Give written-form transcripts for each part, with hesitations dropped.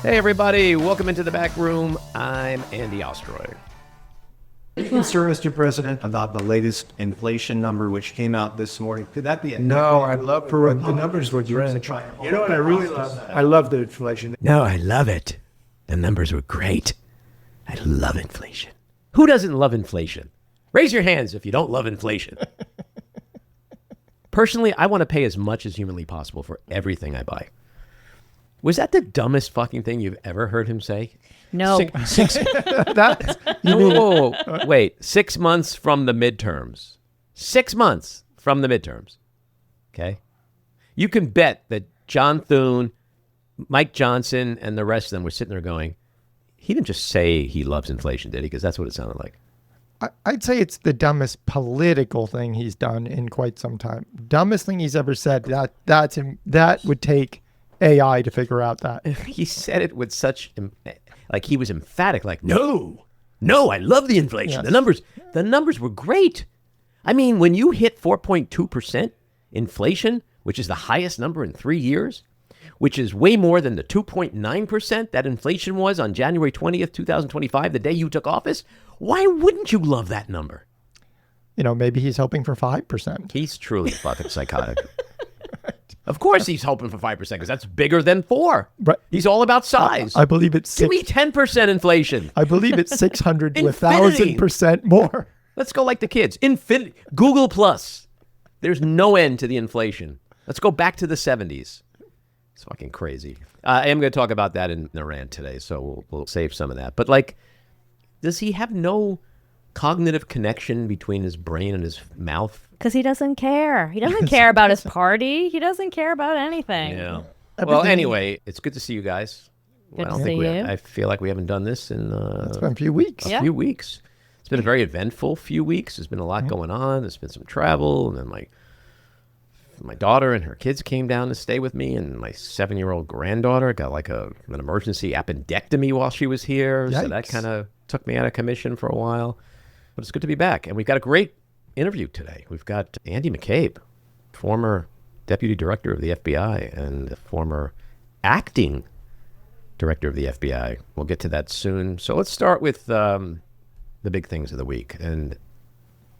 Hey, everybody. Welcome into the back room. I'm Andy Ostroy. Are you concerned, Mr. President, about the latest inflation number which came out this morning? Could that be a... No, I love the numbers were great. You know what I really love? I love the inflation. No, I love it. The numbers were great. I love inflation. Who doesn't love inflation? Raise your hands if you don't love inflation. Personally, I want to pay as much as humanly possible for everything I buy. Was that the dumbest fucking thing you've ever heard him say? No. Wait, 6 months from the midterms. 6 months from the midterms. Okay? You can bet that John Thune, Mike Johnson, and the rest of them were sitting there going, he didn't just say he loves inflation, did he? Because that's what it sounded like. I'd say it's the dumbest political thing he's done in quite some time. Dumbest thing he's ever said. That would take AI to figure out that. He said it with such, like he was emphatic, like, no, I love the inflation. Yes. The numbers were great. I mean, when you hit 4.2% inflation, which is the highest number in 3 years, which is way more than the 2.9% that inflation was on January 20th, 2025, the day you took office, why wouldn't you love that number? You know, maybe he's hoping for 5%. He's truly fucking psychotic. Of course he's hoping for 5% because that's bigger than 4. Right. He's all about size. I believe it's Give me 10% inflation. I believe it's 600 to Infinity. 1,000% more. Let's go like the kids. Infinity. Google Plus. There's no end to the inflation. Let's go back to the 70s. It's fucking crazy. I am going to talk about that in Iran today, so we'll save some of that. But like, does he have no cognitive connection between his brain and his mouth? Because he doesn't care. He doesn't care about his party. He doesn't care about anything. Yeah. Well, anyway, it's good to see you guys. Good to see you. I feel like we haven't done this in It's been a few weeks. a few weeks. It's been a very eventful few weeks. There's been a lot going on. There's been some travel, and then my daughter and her kids came down to stay with me, and my 7-year-old granddaughter got like an emergency appendectomy while she was here. Yikes. So that kind of took me out of commission for a while. But it's good to be back. And we've got a great interview today. We've got Andy McCabe, former deputy director of the FBI and former acting director of the FBI. We'll get to that soon. So let's start with the big things of the week. And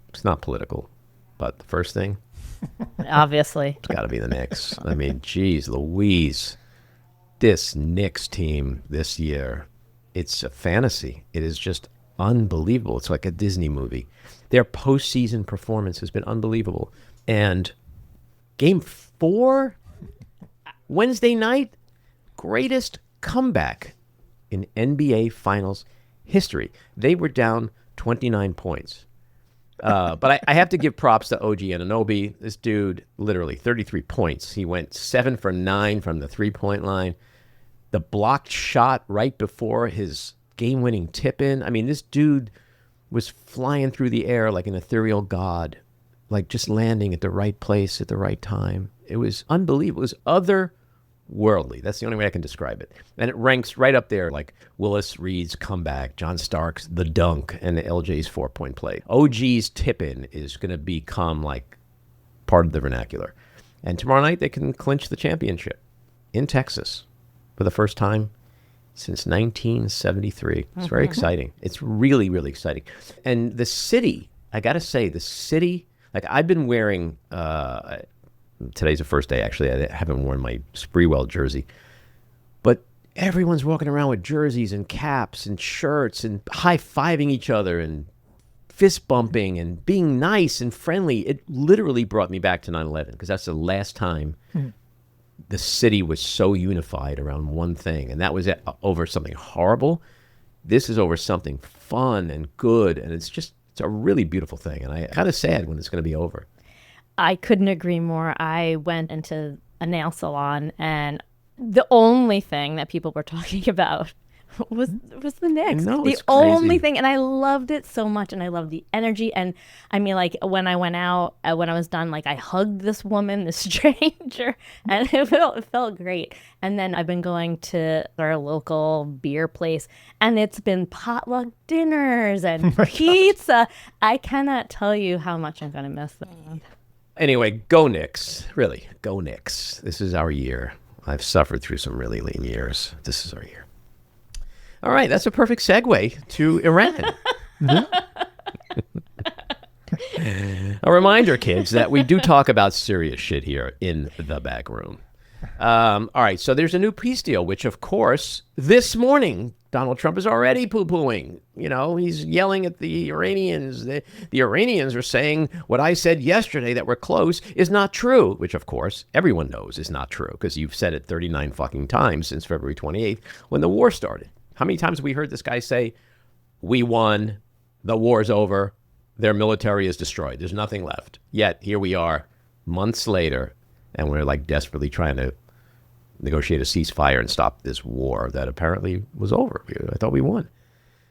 it's not political, but the first thing, Obviously. it's got to be the Knicks. I mean, geez, Louise, this Knicks team this year, it's a fantasy. It is just unbelievable. It's like a Disney movie. Their postseason performance has been unbelievable. And game 4, Wednesday night, greatest comeback in NBA Finals history. They were down 29 points. But I have to give props to OG Anunoby. This dude, literally 33 points. He went 7 for 9 from the three-point line. The blocked shot right before his game-winning tip-in. I mean, this dude was flying through the air like an ethereal god, like just landing at the right place at the right time. It was unbelievable. It was otherworldly. That's the only way I can describe it. And it ranks right up there like Willis Reed's comeback, John Stark's the dunk, and LJ's 4-point play. OG's tip-in is going to become like part of the vernacular. And tomorrow night they can clinch the championship in Texas for the first time since 1973. It's very exciting. It's really, really exciting. And the city, I got to say, like I've been wearing, today's the first day, actually. I haven't worn my Spreewell jersey. But everyone's walking around with jerseys and caps and shirts and high-fiving each other and fist bumping and being nice and friendly. It literally brought me back to 9/11 because that's the last time the city was so unified around one thing, and that was over something horrible. This is over something fun and good, and it's a really beautiful thing, and I'm kind of sad when it's going to be over. I couldn't agree more. I went into a nail salon, and the only thing that people were talking about was the Knicks. No, the it's only crazy. thing, and I loved it so much, and I loved the energy. And I mean, like when I went out, when I was done, like I hugged this woman, this stranger, and it felt great. And then I've been going to our local beer place, and it's been potluck dinners and pizza. I cannot tell you how much I'm gonna miss them. Anyway, go Knicks. Really, go Knicks. This is our year. I've suffered through some really lean years. This is our year. All right, that's a perfect segue to Iran. A reminder, kids, that we do talk about serious shit here in the back room. All right, so there's a new peace deal, which, of course, this morning, Donald Trump is already poo-pooing. You know, he's yelling at the Iranians. The Iranians are saying what I said yesterday, that we're close, is not true, which, of course, everyone knows is not true because you've said it 39 fucking times since February 28th when the war started. How many times have we heard this guy say, we won, the war's over, their military is destroyed, there's nothing left. Yet, here we are, months later, and we're like desperately trying to negotiate a ceasefire and stop this war that apparently was over. I thought we won.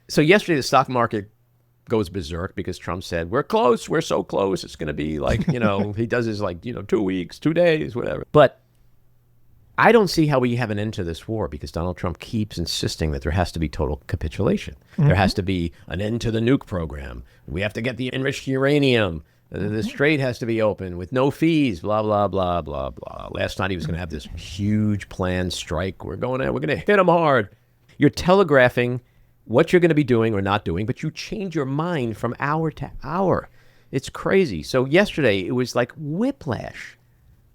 So yesterday, the stock market goes berserk because Trump said, we're close, we're so close, it's going to be like, you know, he does his like, 2 weeks, 2 days, whatever. But I don't see how we have an end to this war because Donald Trump keeps insisting that there has to be total capitulation. Mm-hmm. There has to be an end to the nuke program. We have to get the enriched uranium. The strait has to be open with no fees, blah, blah, blah, blah, blah. Last night he was going to have this huge planned strike. We're going to hit him hard. You're telegraphing what you're going to be doing or not doing, but you change your mind from hour to hour. It's crazy. So yesterday it was like whiplash.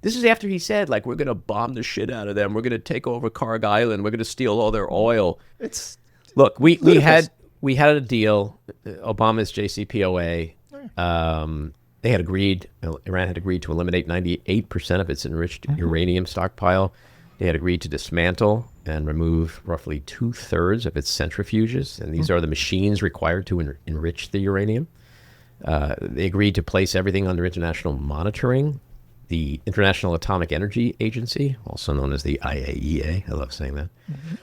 This is after he said, like, we're going to bomb the shit out of them. We're going to take over Karg Island. We're going to steal all their oil. Look, we had a deal. Obama's JCPOA. Iran had agreed to eliminate 98% of its enriched uranium stockpile. They had agreed to dismantle and remove roughly 2/3 of its centrifuges. And these are the machines required to enrich the uranium. They agreed to place everything under international monitoring. The International Atomic Energy Agency, also known as the IAEA, I love saying that,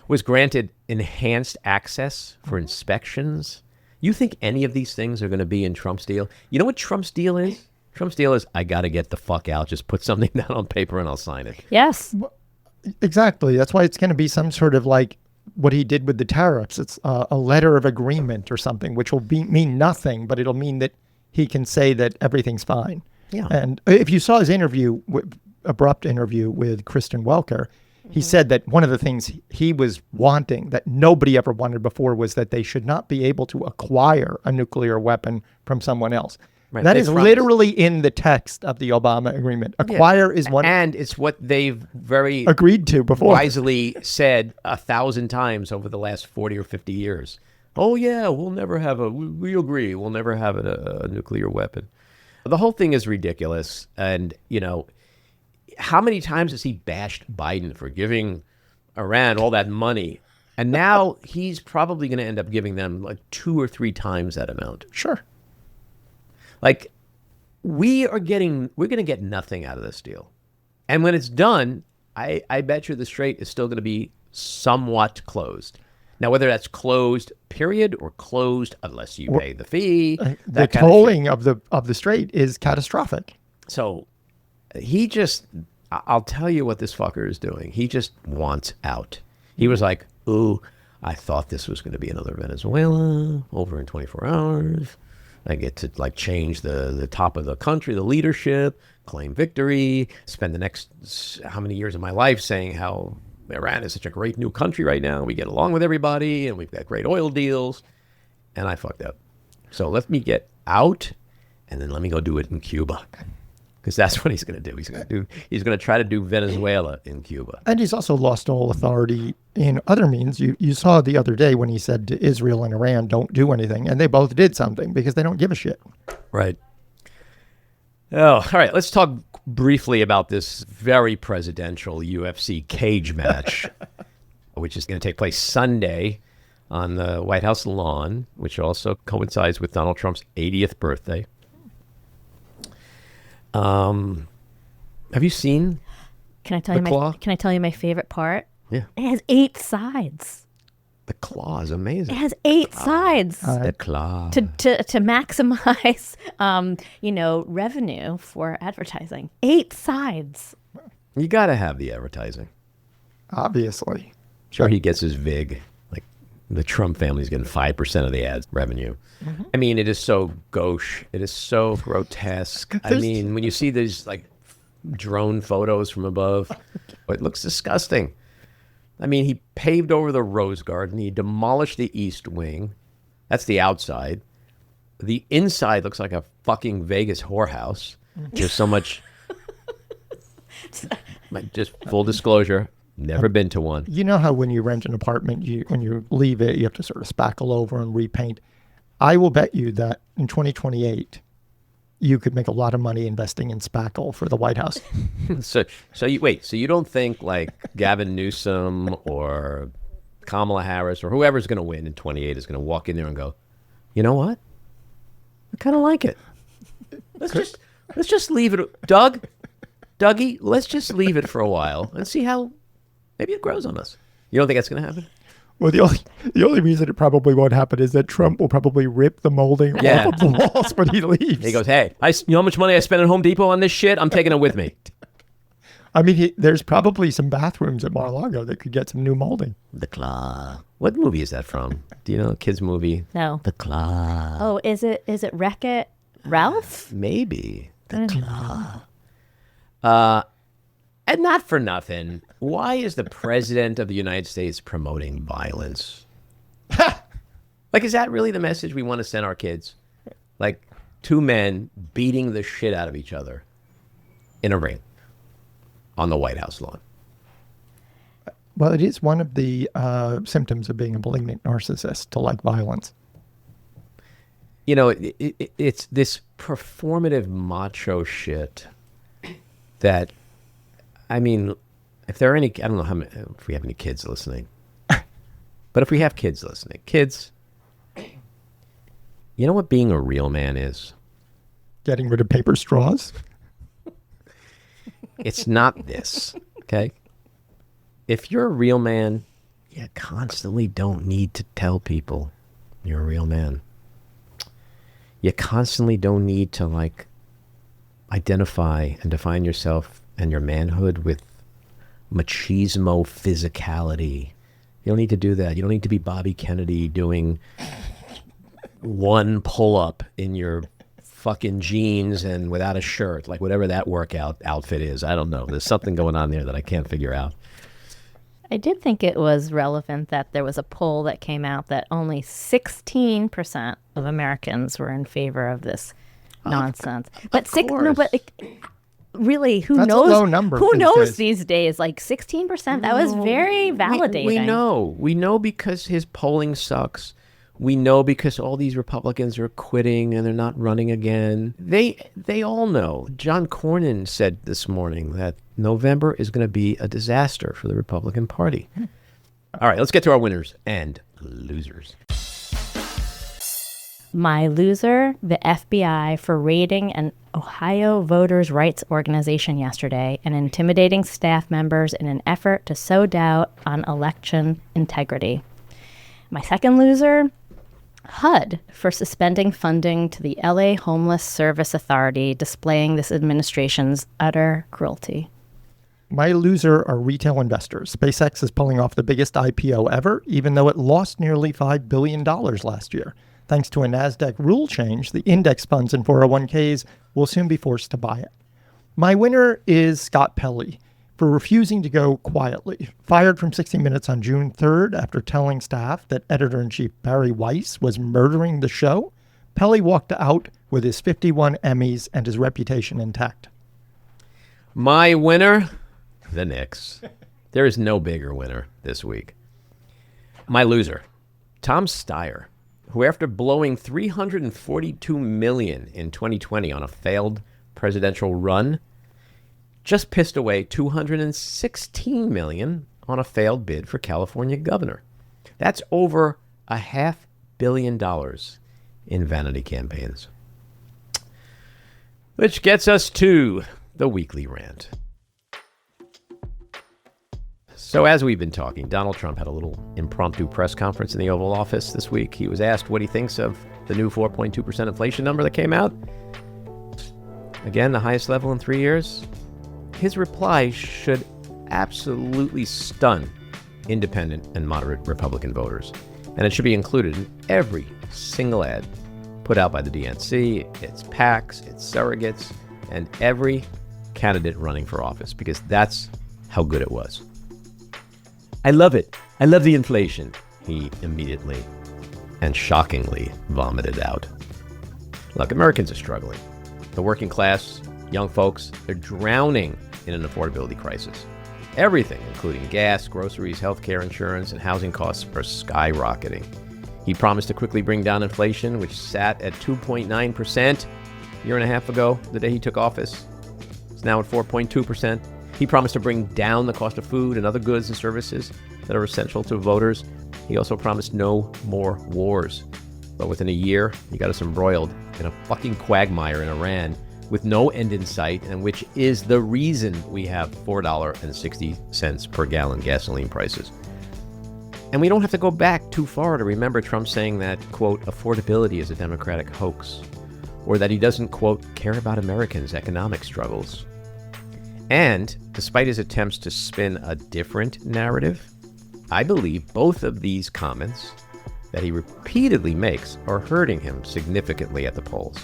was granted enhanced access for inspections. You think any of these things are going to be in Trump's deal? You know what Trump's deal is? Trump's deal is, I got to get the fuck out. Just put something down on paper and I'll sign it. Yes. Exactly. That's why it's going to be some sort of like what he did with the tariffs. It's a letter of agreement or something, which will mean nothing, but it'll mean that he can say that everything's fine. Yeah. And if you saw his abrupt interview with Kristen Welker, he said that one of the things he was wanting that nobody ever wanted before was that they should not be able to acquire a nuclear weapon from someone else. Right. That is literally in the text of the Obama agreement. Acquire is one. And it's what they've very agreed to before. Wisely said 1,000 times over the last 40 or 50 years. Oh, yeah, we'll never have we agree, we'll never have a nuclear weapon. The whole thing is ridiculous. And, how many times has he bashed Biden for giving Iran all that money? And now he's probably going to end up giving them like 2 or 3 times that amount. Sure. Like, we're going to get nothing out of this deal. And when it's done, I bet you the strait is still going to be somewhat closed. Now, whether that's closed, period, or closed unless you pay the fee. The tolling of the strait is catastrophic. So I'll tell you what this fucker is doing. He just wants out. He was like, ooh, I thought this was going to be another Venezuela over in 24 hours. I get to like change the top of the country, the leadership, claim victory, spend the next how many years of my life saying how Iran is such a great new country right now. We get along with everybody and we've got great oil deals. And I fucked up. So let me get out and then let me go do it in Cuba. Because that's what he's going to do. He's going to try to do Venezuela in Cuba. And he's also lost all authority in other means. You saw the other day when he said to Israel and Iran, don't do anything. And they both did something because they don't give a shit. Right. Oh, all right. Let's talk briefly about this very presidential UFC cage match, which is going to take place Sunday on the White House lawn, which also coincides with Donald Trump's 80th birthday. Have you seen? Can I tell you my favorite part? Yeah. It has 8 sides. The claw is amazing. It has 8 sides. The claw. To maximize, revenue for advertising. 8 sides. You got to have the advertising. Obviously. Sure, he gets his VIG. Like the Trump family's getting 5% of the ads revenue. Mm-hmm. I mean, it is so gauche. It is so grotesque. I mean, when you see these like drone photos from above, it looks disgusting. I mean, he paved over the Rose Garden. He demolished the East Wing. That's the outside. The inside looks like a fucking Vegas whorehouse. There's so much. Just full disclosure, never been to one. You know how when you rent an apartment, when you leave it, you have to sort of spackle over and repaint. I will bet you that in 2028, you could make a lot of money investing in spackle for the White House. So you don't think like Gavin Newsom or Kamala Harris or whoever's going to win in 28 is going to walk in there and go, you know what? I kind of like it. Let's just leave it. Dougie, let's just leave it for a while and see how maybe it grows on us. You don't think that's going to happen? Well, the only reason it probably won't happen is that Trump will probably rip the molding off of the walls when he leaves. He goes, hey, you know how much money I spent at Home Depot on this shit? I'm taking it with me. I mean, there's probably some bathrooms at Mar-a-Lago that could get some new molding. The Claw. What movie is that from? Do you know? Kids movie? No. The Claw. Oh, is it Wreck-It Ralph? Maybe. The Claw. And not for nothing, why is the president of the United States promoting violence? Like, is that really the message we want to send our kids? Like, two men beating the shit out of each other in a ring on the White House lawn. Well, it is one of the symptoms of being a malignant narcissist to like violence. You know, it's this performative macho shit that, I mean, if there are any, I don't know if we have any kids listening, but if we have kids listening, kids, you know what being a real man is? Getting rid of paper straws? It's not this, okay? If you're a real man, you constantly don't need to tell people you're a real man. You constantly don't need to, like, identify and define yourself and your manhood with machismo physicality. You don't need to do that. You don't need to be Bobby Kennedy doing one pull-up in your fucking jeans and without a shirt, like whatever that workout outfit is. I don't know. There's something going on there that I can't figure out. I did think it was relevant that there was a poll that came out that only 16% of Americans were in favor of this nonsense. But really, who That's knows? a low number Who these knows days. these days? Like 16%. That was very validating. We know because his polling sucks. We know because all these Republicans are quitting and they're not running again. They all know. John Cornyn said this morning that November is going to be a disaster for the Republican Party. All right, let's get to our winners and losers. My loser, the FBI for raiding an Ohio voters' rights organization yesterday and intimidating staff members in an effort to sow doubt on election integrity. My second loser, HUD for suspending funding to the LA Homeless Service Authority, displaying this administration's utter cruelty. My loser are retail investors. SpaceX is pulling off the biggest IPO ever, even though it lost nearly $5 billion last year. Thanks to a NASDAQ rule change, the index funds and 401ks will soon be forced to buy it. My winner is Scott Pelley for refusing to go quietly. Fired from 60 Minutes on June 3rd after telling staff that editor-in-chief Barry Weiss was murdering the show, Pelley walked out with his 51 Emmys and his reputation intact. My winner, the Knicks. There is no bigger winner this week. My loser, Tom Steyer, who after blowing $342 million in 2020 on a failed presidential run, just pissed away $216 million on a failed bid for California governor. That's over $500 million in vanity campaigns. Which gets us to the weekly rant. So as we've been talking, Donald Trump had a little impromptu press conference in the Oval Office this week. He was asked what he thinks of the new 4.2% inflation number that came out. Again, the highest level in 3 years. His reply should absolutely stun independent and moderate Republican voters. And it should be included in every single ad put out by the DNC, its PACs, its surrogates, and every candidate running for office, because that's how good it was. I love it. I love the inflation, he immediately and shockingly vomited out. Look, Americans are struggling. The working class, young folks, they're drowning in an affordability crisis. Everything, including gas, groceries, healthcare, insurance, and housing costs, are skyrocketing. He promised to quickly bring down inflation, which sat at 2.9% a year and a half ago, the day he took office. It's now at 4.2%. He promised to bring down the cost of food and other goods and services that are essential to voters. He also promised no more wars. But within a year, he got us embroiled in a fucking quagmire in Iran with no end in sight, and which is the reason we have $4.60 per gallon gasoline prices. And we don't have to go back too far to remember Trump saying that, quote, affordability is a Democratic hoax, or that he doesn't, quote, care about Americans' economic struggles. And despite his attempts to spin a different narrative, I believe both of these comments that he repeatedly makes are hurting him significantly at the polls,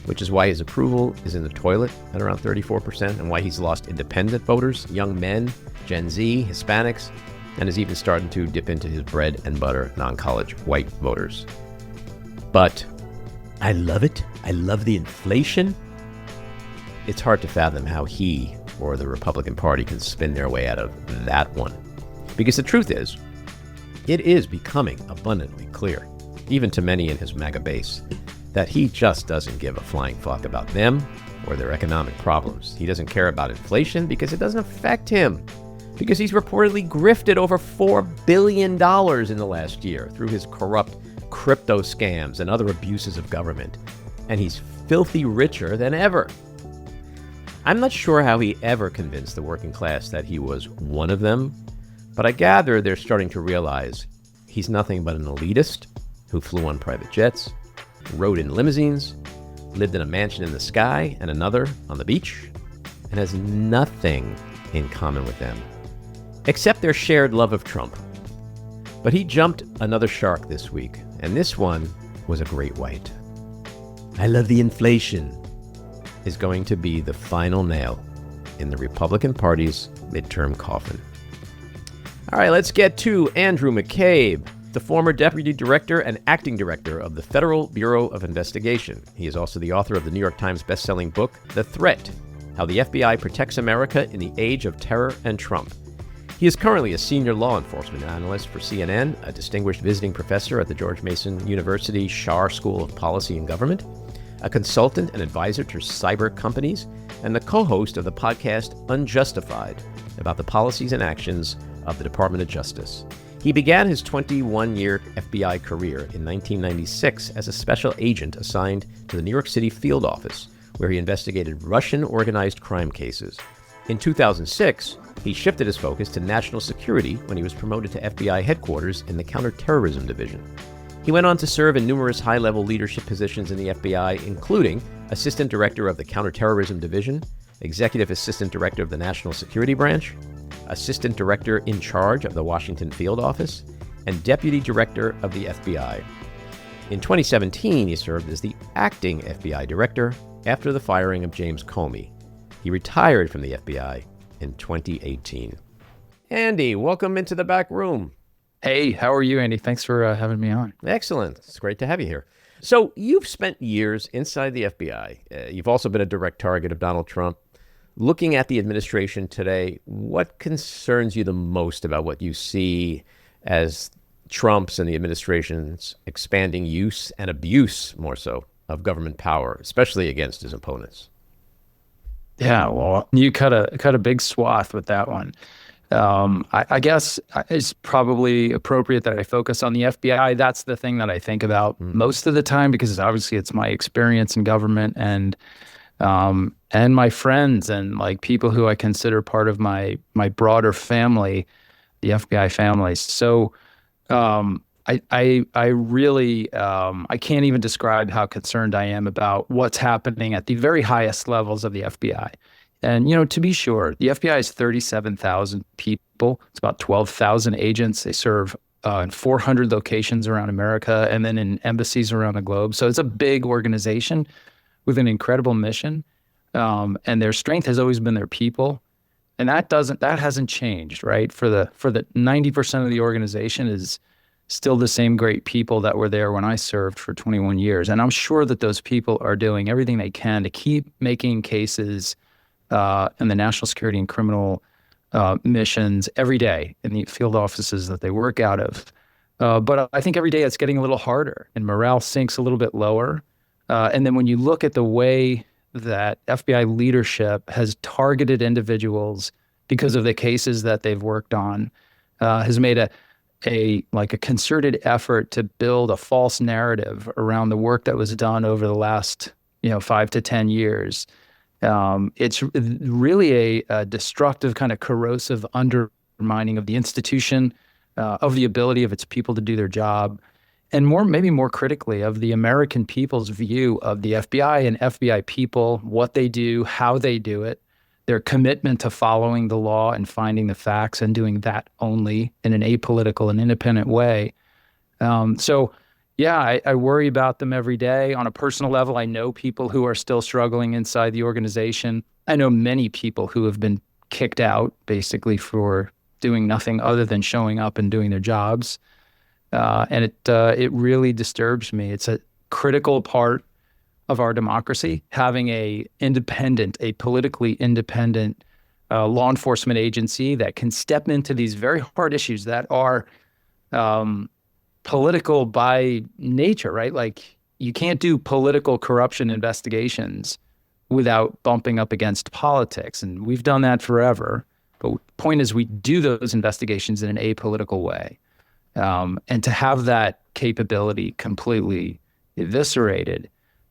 which is why his approval is in the toilet at around 34% and why he's lost independent voters, young men, Gen Z, Hispanics, and is even starting to dip into his bread and butter non-college white voters. But I love it. I love the inflation. It's hard to fathom how he or the Republican Party can spin their way out of that one. Because the truth is, it is becoming abundantly clear, even to many in his MAGA base, that he just doesn't give a flying fuck about them or their economic problems. He doesn't care about inflation because it doesn't affect him. Because he's reportedly grifted over $4 billion in the last year through his corrupt crypto scams and other abuses of government. And he's filthy richer than ever. I'm not sure how he ever convinced the working class that he was one of them, but I gather they're starting to realize he's nothing but an elitist who flew on private jets, rode in limousines, lived in a mansion in the sky and another on the beach, and has nothing in common with them, except their shared love of Trump. But he jumped another shark this week, and this one was a great white. I love the inflation is going to be the final nail in the Republican Party's midterm coffin. All right, let's get to Andrew McCabe, the former Deputy Director and Acting Director of the Federal Bureau of Investigation. He is also the author of the New York Times bestselling book, The Threat: How the FBI Protects America in the Age of Terror and Trump. He is currently a senior law enforcement analyst for CNN, a distinguished visiting professor at the George Mason University Schar School of Policy and Government, a consultant and advisor to cyber companies, and the co-host of the podcast Unjustified, about the policies and actions of the Department of Justice. He began his 21-year FBI career in 1996 as a special agent assigned to the New York City field office, where he investigated Russian organized crime cases. In 2006, he shifted his focus to national security when he was promoted to FBI headquarters in the Counterterrorism Division. He went on to serve in numerous high-level leadership positions in the FBI, including Assistant Director of the Counterterrorism Division, Executive Assistant Director of the National Security Branch, Assistant Director in charge of the Washington Field Office, and Deputy Director of the FBI. In 2017, he served as the Acting FBI Director after the firing of James Comey. He retired from the FBI in 2018. Andy, welcome into the back room. Hey, how are you, Andy? Thanks for having me on. Excellent. It's great to have you here. So you've spent years inside the FBI. You've also been a direct target of Donald Trump. Looking at the administration today, what concerns you the most about what you see as Trump's and the administration's expanding use and abuse, more so, of government power, especially against his opponents? Yeah, well, you cut a big swath with that one. I guess it's probably appropriate that I focus on the FBI. That's the thing that I think about most of the time, because obviously it's my experience in government and my friends and like people who I consider part of my broader family, the FBI family. So I really I can't even describe how concerned I am about what's happening at the very highest levels of the FBI. And, to be sure, the FBI is 37,000 people. It's about 12,000 agents. They serve in 400 locations around America and then in embassies around the globe. So it's a big organization with an incredible mission. And their strength has always been their people. And that hasn't changed, right? For the 90% of the organization is still the same great people that were there when I served for 21 years. And I'm sure that those people are doing everything they can to keep making cases in the national security and criminal missions every day in the field offices that they work out of. But I think every day it's getting a little harder and morale sinks a little bit lower. And then when you look at the way that FBI leadership has targeted individuals because of the cases that they've worked on, has made a concerted effort to build a false narrative around the work that was done over the last 5 to 10 years. It's really a destructive, kind of corrosive undermining of the institution, of the ability of its people to do their job, and maybe more critically, of the American people's view of the FBI and FBI people, what they do, how they do it, their commitment to following the law and finding the facts and doing that only in an apolitical and independent way. I worry about them every day. On a personal level, I know people who are still struggling inside the organization. I know many people who have been kicked out basically for doing nothing other than showing up and doing their jobs. And it really disturbs me. It's a critical part of our democracy, having a politically independent law enforcement agency that can step into these very hard issues that are political by nature, right? Like, you can't do political corruption investigations without bumping up against politics. And we've done that forever. But the point is, we do those investigations in an apolitical way. And to have that capability completely eviscerated,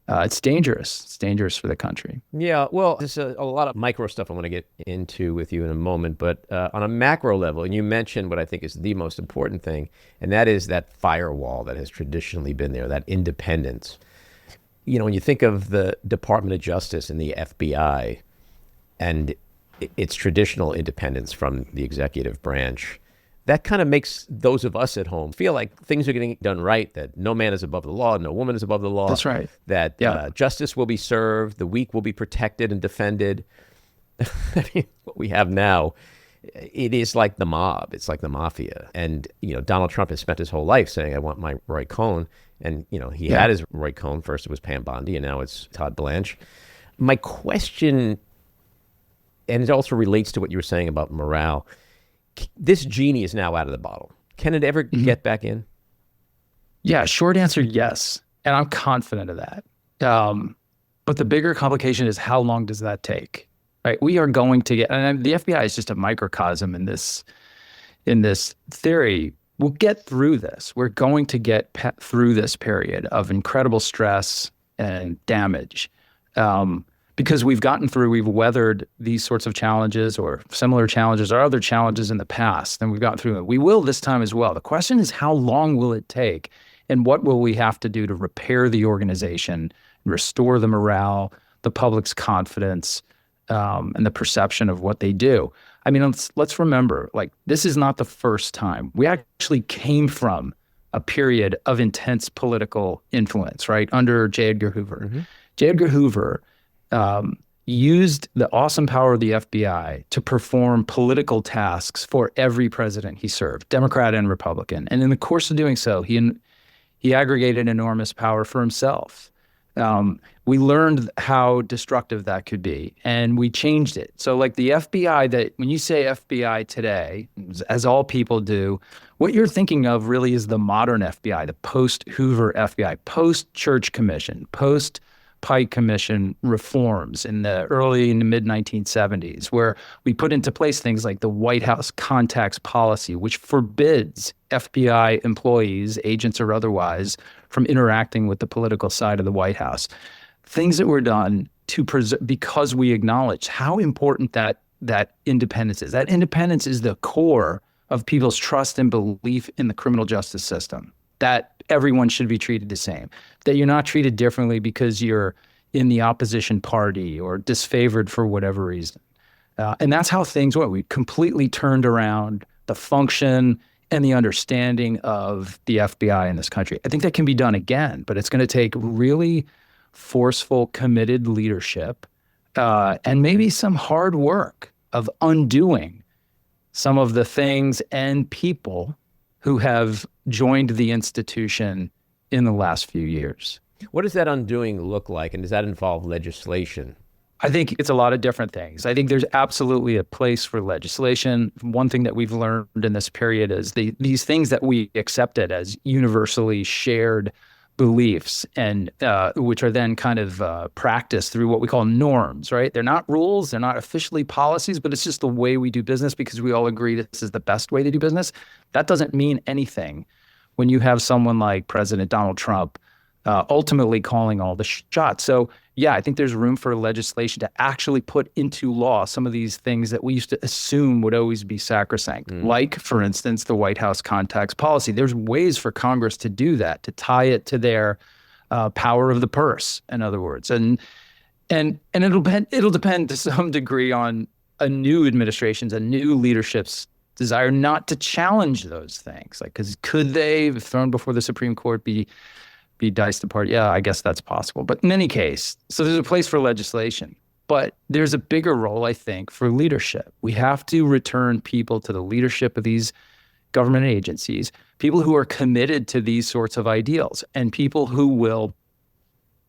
it's dangerous. It's dangerous for the country. Yeah, well, there's a lot of micro stuff I want to get into with you in a moment, but on a macro level, and you mentioned what I think is the most important thing, and that is that firewall that has traditionally been there, that independence. When you think of the Department of Justice and the FBI and its traditional independence from the executive branch, that kind of makes those of us at home feel like things are getting done right, that no man is above the law, no woman is above the law. That's right. That justice will be served, the weak will be protected and defended. I mean, what we have now, it is like the mob. It's like the mafia. And, Donald Trump has spent his whole life saying, I want my Roy Cohn. And, he had his Roy Cohn. First it was Pam Bondi, and now it's Todd Blanche. My question, and it also relates to what you were saying about morale, this genie is now out of the bottle. Can it ever get back in? Yeah, short answer, yes. And I'm confident of that. But the bigger complication is, how long does that take? Right? We are going to get, and the FBI is just a microcosm in this theory. We'll get through this. We're going to get through this period of incredible stress and damage. Because we've weathered these sorts of challenges or similar challenges or other challenges in the past, and we've gotten through them. We will this time as well. The question is, how long will it take, and what will we have to do to repair the organization, restore the morale, the public's confidence, and the perception of what they do? I mean, let's remember, this is not the first time. We actually came from a period of intense political influence, right, under J. Edgar Hoover. Mm-hmm. J. Edgar Hoover used the awesome power of the FBI to perform political tasks for every president he served, Democrat and Republican. And in the course of doing so, he aggregated enormous power for himself. We learned how destructive that could be, and we changed it. So the FBI, when you say FBI today, as all people do, what you're thinking of really is the modern FBI, the post-Hoover FBI, post-Church Commission, post-Pike Commission reforms in the early and mid-1970s, where we put into place things like the White House contacts policy, which forbids FBI employees, agents or otherwise, from interacting with the political side of the White House. Things that were done because we acknowledged how important that independence is. That independence is the core of people's trust and belief in the criminal justice system, that everyone should be treated the same, that you're not treated differently because you're in the opposition party or disfavored for whatever reason. And that's how things went. We completely turned around the function and the understanding of the FBI in this country. I think that can be done again, but it's going to take really forceful, committed leadership and maybe some hard work of undoing some of the things and people who have joined the institution in the last few years. What does that undoing look like, and does that involve legislation? I think it's a lot of different things. I think there's absolutely a place for legislation. One thing that we've learned in this period is these things that we accepted as universally shared beliefs, and which are then kind of practiced through what we call norms, right? They're not rules, they're not officially policies, but it's just the way we do business because we all agree this is the best way to do business. That doesn't mean anything when you have someone like President Donald Trump ultimately calling all the shots. So yeah, I think there's room for legislation to actually put into law some of these things that we used to assume would always be sacrosanct, like, for instance, the White House contacts policy. There's ways for Congress to do that, to tie it to their power of the purse, in other words. And it'll depend to some degree on a new administration's, a new leadership's desire not to challenge those things. Like, because could they, if thrown before the Supreme Court, be diced apart? Yeah, I guess that's possible. But in any case, so there's a place for legislation. But there's a bigger role, I think, for leadership. We have to return people to the leadership of these government agencies, people who are committed to these sorts of ideals, and people who will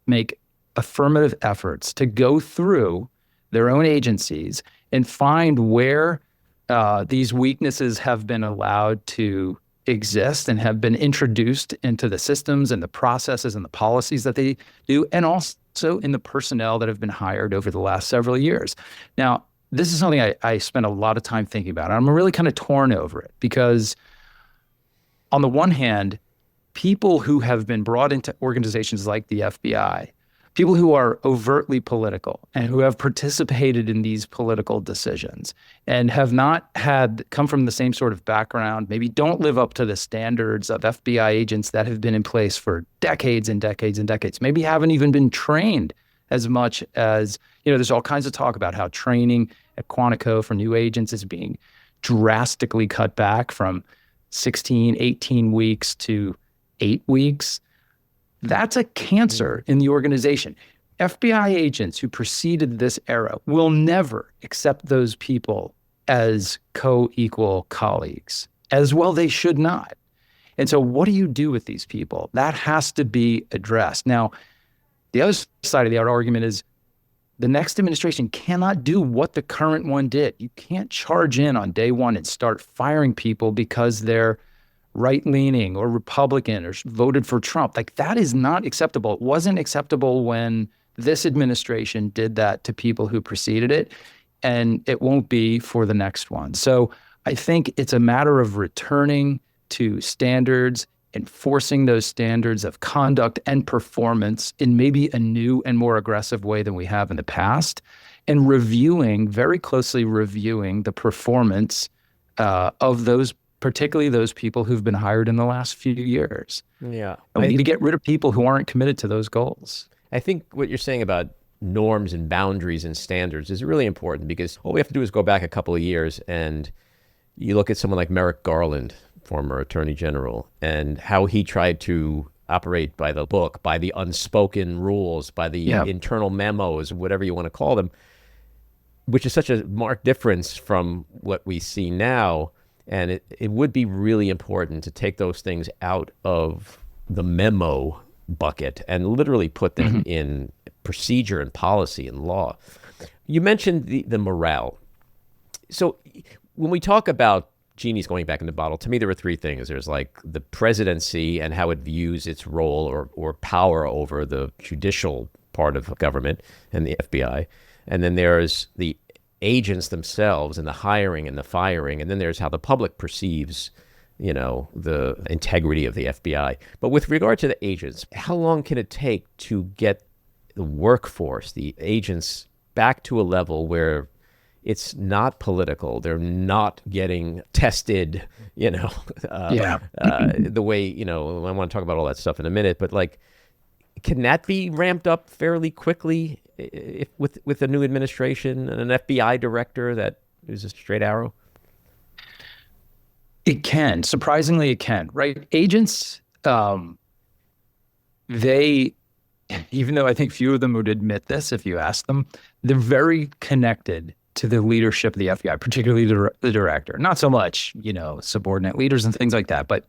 make affirmative efforts to go through their own agencies and find where these weaknesses have been allowed to exist and have been introduced into the systems and the processes and the policies that they do, and also in the personnel that have been hired over the last several years. Now, this is something I spent a lot of time thinking about. I'm really kind of torn over it because on the one hand, people who have been brought into organizations like the FBI, people who are overtly political and who have participated in these political decisions and have not come from the same sort of background, maybe don't live up to the standards of FBI agents that have been in place for decades and decades and decades, maybe haven't even been trained as much as, there's all kinds of talk about how training at Quantico for new agents is being drastically cut back from 16, 18 weeks to 8 weeks. That's a cancer in the organization. FBI agents who preceded this era will never accept those people as co-equal colleagues. As well, they should not. And so what do you do with these people? That has to be addressed. Now, the other side of the argument is the next administration cannot do what the current one did. You can't charge in on day one and start firing people because they're right-leaning or Republican or voted for Trump. Like, that is not acceptable. It wasn't acceptable when this administration did that to people who preceded it, and it won't be for the next one. So I think it's a matter of returning to standards, enforcing those standards of conduct and performance in maybe a new and more aggressive way than we have in the past, and very closely reviewing the performance of those, particularly those people who've been hired in the last few years. Yeah. And we need to get rid of people who aren't committed to those goals. I think what you're saying about norms and boundaries and standards is really important, because all we have to do is go back a couple of years and you look at someone like Merrick Garland, former Attorney General, and how he tried to operate by the book, by the unspoken rules, by the internal memos, whatever you want to call them, which is such a marked difference from what we see now. And it would be really important to take those things out of the memo bucket and literally put them in procedure and policy and law. You mentioned the morale. So when we talk about genies going back in the bottle, to me there are three things. There's like the presidency and how it views its role or power over the judicial part of government and the FBI. And then there's the agents themselves and the hiring and the firing. And then there's how the public perceives, the integrity of the FBI. But with regard to the agents, how long can it take to get the workforce, the agents, back to a level where it's not political? They're not getting tested, the way, I want to talk about all that stuff in a minute, but like, can that be ramped up fairly quickly with a new administration and an FBI director that is a straight arrow? It can. Surprisingly, it can, right? Agents, even though I think few of them would admit this if you ask them, they're very connected to the leadership of the FBI, particularly the director. Not so much, subordinate leaders and things like that, but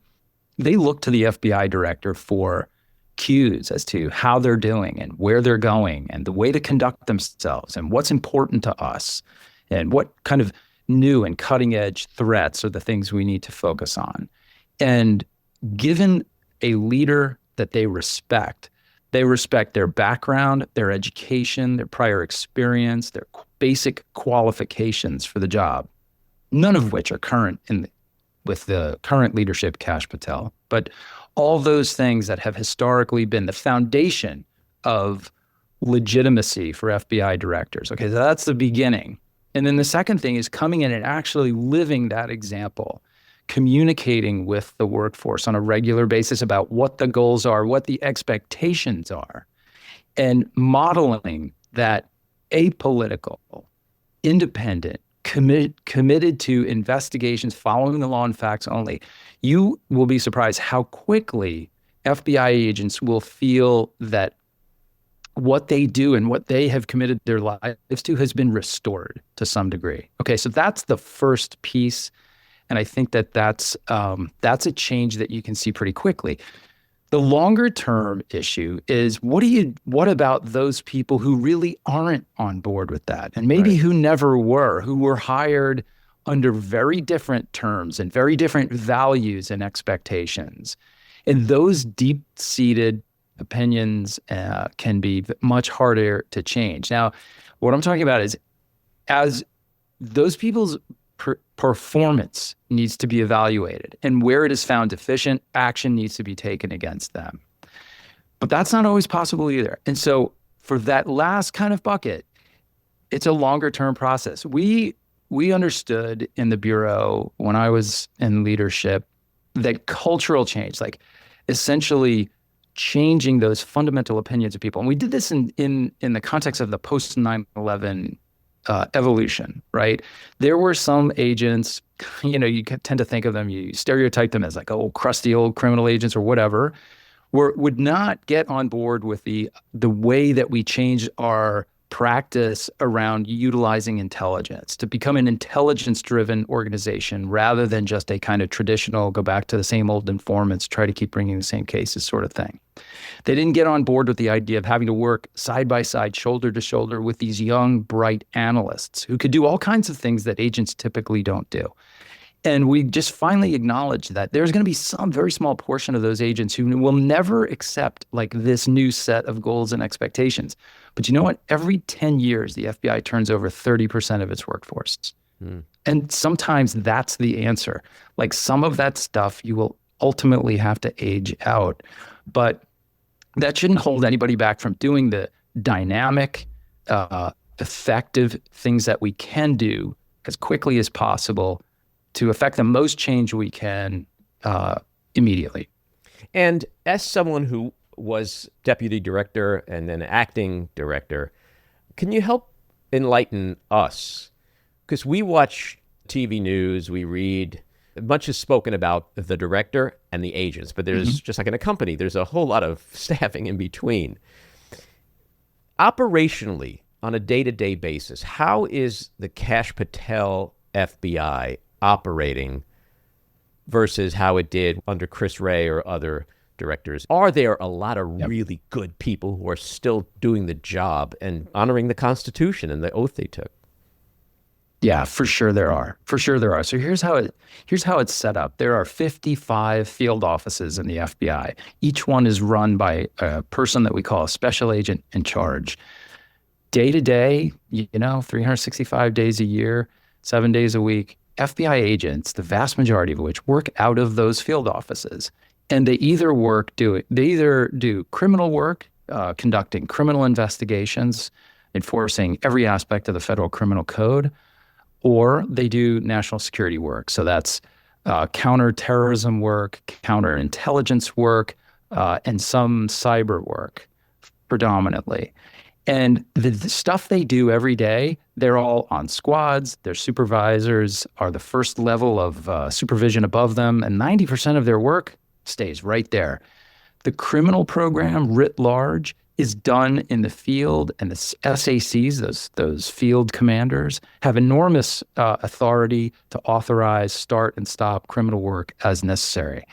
they look to the FBI director for cues as to how they're doing and where they're going and the way to conduct themselves and what's important to us and what kind of new and cutting edge threats are the things we need to focus on. And given a leader that they respect their background, their education, their prior experience, their basic qualifications for the job, none of which are current with the current leadership, Kash Patel, but all those things that have historically been the foundation of legitimacy for FBI directors. Okay, so that's the beginning. And then the second thing is coming in and actually living that example, communicating with the workforce on a regular basis about what the goals are, what the expectations are, and modeling that apolitical, independent, committed to investigations, following the law and facts only. You will be surprised how quickly FBI agents will feel that what they do and what they have committed their lives to has been restored to some degree. Okay, so that's the first piece. And I think that's a change that you can see pretty quickly. The longer term issue is what about those people who really aren't on board with that? And maybe who never were, who were hired under very different terms and very different values and expectations. And those deep-seated opinions can be much harder to change. Now, what I'm talking about is as those people's performance needs to be evaluated, and where it is found deficient, action needs to be taken against them. But that's not always possible either. And so for that last kind of bucket, it's a longer term process. We understood in the Bureau when I was in leadership that cultural change, like essentially changing those fundamental opinions of people. And we did this in the context of the post 9/11 evolution, right? There were some agents, you tend to think of them, you stereotype them as like crusty old criminal agents or whatever, would not get on board with the way that we changed our practice around utilizing intelligence to become an intelligence-driven organization rather than just a kind of traditional go back to the same old informants, try to keep bringing the same cases sort of thing. They didn't get on board with the idea of having to work side by side, shoulder to shoulder with these young, bright analysts who could do all kinds of things that agents typically don't do. And we just finally acknowledged that there's going to be some very small portion of those agents who will never accept like this new set of goals and expectations. But you know what? Every 10 years, the FBI turns over 30% of its workforce. And sometimes that's the answer. Like some of that stuff you will ultimately have to age out. But that shouldn't hold anybody back from doing the dynamic, effective things that we can do as quickly as possible to affect the most change we can immediately. And as someone who was deputy director and then acting director, can you help enlighten us? Because we watch TV news, we read, much is spoken about the director and the agents, but there's just like in a company, there's a whole lot of staffing in between. Operationally, on a day-to-day basis, how is the Kash Patel FBI operating versus how it did under Chris Wray or other directors? Are there a lot of really good people who are still doing the job and honoring the Constitution and the oath they took? Yeah, for sure there are. So here's how it's set up. There are 55 field offices in the FBI. Each one is run by a person that we call a special agent in charge. Day to day, 365 days a year, 7 days a week, FBI agents, the vast majority of which work out of those field offices. And they either do criminal work, conducting criminal investigations, enforcing every aspect of the federal criminal code, or they do national security work. So that's counterterrorism work, counterintelligence work, and some cyber work predominantly. And the stuff they do every day, they're all on squads. Their supervisors are the first level of supervision above them, and 90% of their work stays right there. The criminal program writ large is done in the field, and the SACs, those field commanders, have enormous authority to authorize, start, and stop criminal work as necessary.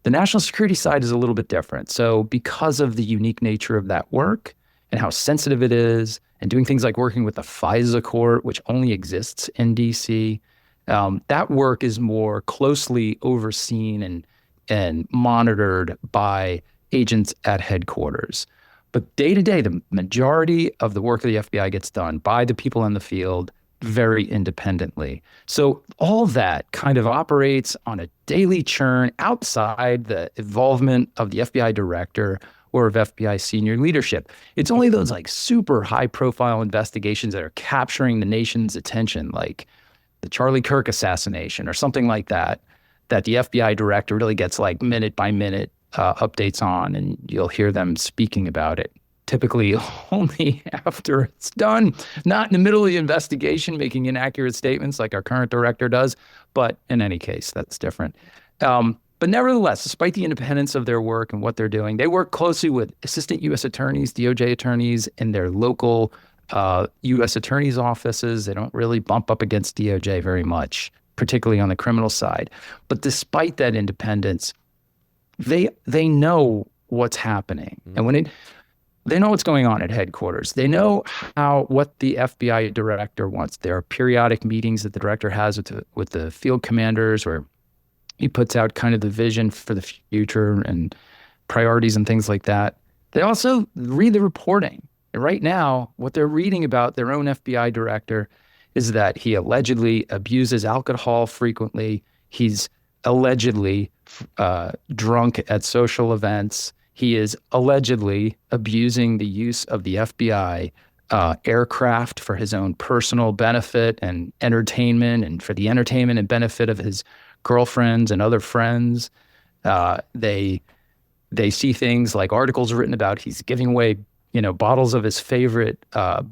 The national security side is a little bit different. So because of the unique nature of that work and how sensitive it is, and doing things like working with the FISA court, which only exists in DC, that work is more closely overseen and monitored by agents at headquarters. But day to day, the majority of the work of the FBI gets done by the people in the field very independently. So all that kind of operates on a daily churn outside the involvement of the FBI director or of FBI senior leadership. It's only those like super high profile investigations that are capturing the nation's attention, like the Charlie Kirk assassination or something like that, that the FBI director really gets like minute by minute updates on, and you'll hear them speaking about it. Typically only after it's done, not in the middle of the investigation, making inaccurate statements like our current director does. But in any case, that's different. But nevertheless, despite the independence of their work and what they're doing, they work closely with assistant U.S. attorneys, DOJ attorneys in their local U.S. attorneys' offices. They don't really bump up against DOJ very much, particularly on the criminal side. But despite that independence, they know what's happening. Mm-hmm. And they know what's going on at headquarters. They know what the FBI director wants. There are periodic meetings that the director has with the field commanders where he puts out kind of the vision for the future and priorities and things like that. They also read the reporting. And right now, what they're reading about their own FBI director is that he allegedly abuses alcohol frequently. He's allegedly drunk at social events. He is allegedly abusing the use of the FBI aircraft for his own personal benefit and entertainment, and for the entertainment and benefit of his girlfriends and other friends. They see things like articles written about he's giving away, bottles of his favorite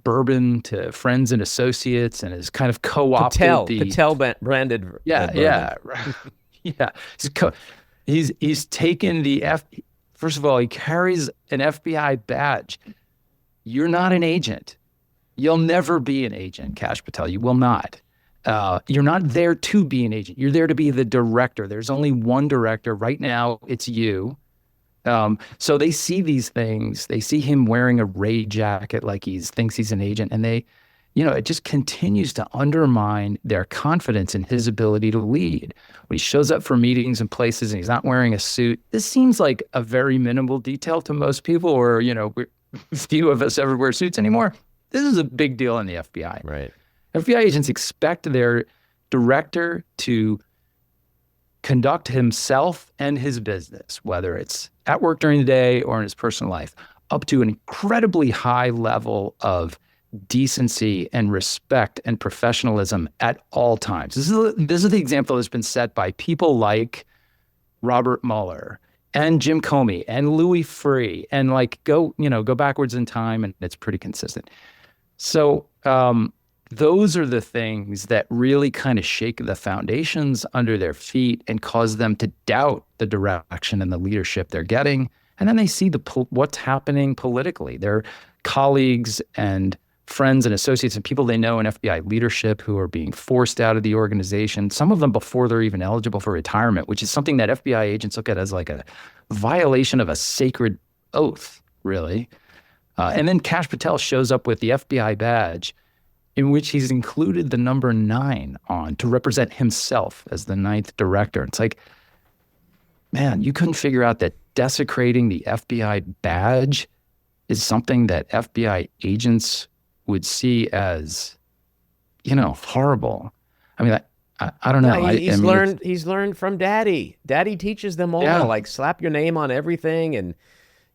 bourbon to friends and associates, and is kind of co-opted Patel branded. Yeah. Yeah. He's taken first of all, he carries an FBI badge. You're not an agent. You'll never be an agent, Kash Patel. You will not. You're not there to be an agent. You're there to be the director. There's only one director. Right now, it's you. So they see these things. They see him wearing a raid jacket like he thinks he's an agent. And it just continues to undermine their confidence in his ability to lead. When he shows up for meetings and places and he's not wearing a suit, this seems like a very minimal detail to most people, or, few of us ever wear suits anymore. This is a big deal in the FBI. Right. FBI agents expect their director to conduct himself and his business, whether it's at work during the day or in his personal life, up to an incredibly high level of decency and respect and professionalism at all times. This is the example that's been set by people like Robert Mueller and Jim Comey and Louis Freeh, and go backwards in time, and it's pretty consistent. So those are the things that really kind of shake the foundations under their feet and cause them to doubt the direction and the leadership they're getting. And then they see what's happening politically. Their colleagues and friends and associates and people they know in FBI leadership who are being forced out of the organization, some of them before they're even eligible for retirement, which is something that FBI agents look at as like a violation of a sacred oath, really. And then Kash Patel shows up with the FBI badge in which he's included the number 9 on to represent himself as the 9th director. It's like, man, you couldn't figure out that desecrating the FBI badge is something that FBI agents would see as, horrible. I mean, I don't know. No, he's learned from Daddy. Daddy teaches them all, like slap your name on everything. And,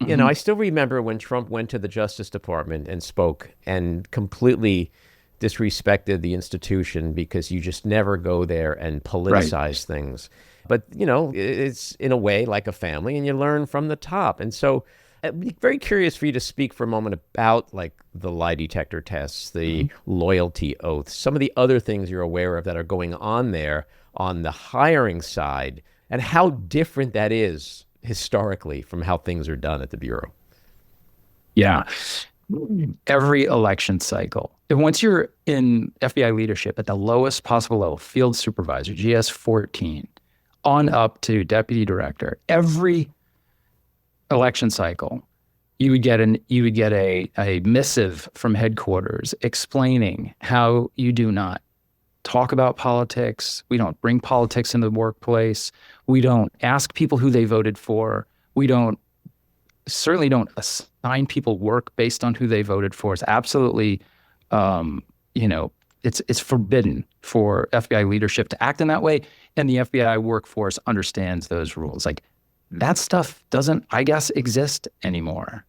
I still remember when Trump went to the Justice Department and spoke and completely disrespected the institution because you just never go there and politicize things. But, it's in a way like a family, and you learn from the top. And so I'd be very curious for you to speak for a moment about the lie detector tests, the loyalty oaths, some of the other things you're aware of that are going on there on the hiring side, and how different that is historically from how things are done at the Bureau. Yeah. Every election cycle. And once you're in FBI leadership at the lowest possible level, field supervisor, GS 14, on up to deputy director, every election cycle, you would get a missive from headquarters explaining how you do not talk about politics. We don't bring politics into the workplace. We don't ask people who they voted for. We certainly don't assign people work based on who they voted for. It's absolutely, it's forbidden for FBI leadership to act in that way. And the FBI workforce understands those rules. Like, that stuff doesn't, I guess, exist anymore,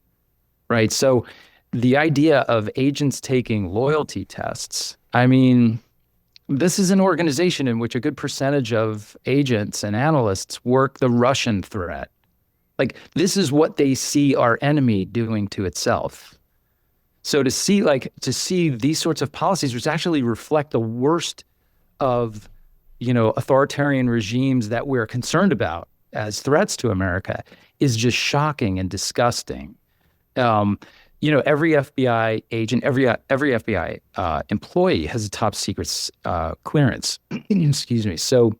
right? So the idea of agents taking loyalty tests, I mean, this is an organization in which a good percentage of agents and analysts work the Russian threat. Like, this is what they see our enemy doing to itself. So to see these sorts of policies, which actually reflect the worst of, authoritarian regimes that we're concerned about as threats to America, is just shocking and disgusting. Every FBI agent, every FBI employee has a top secret clearance. Excuse me. So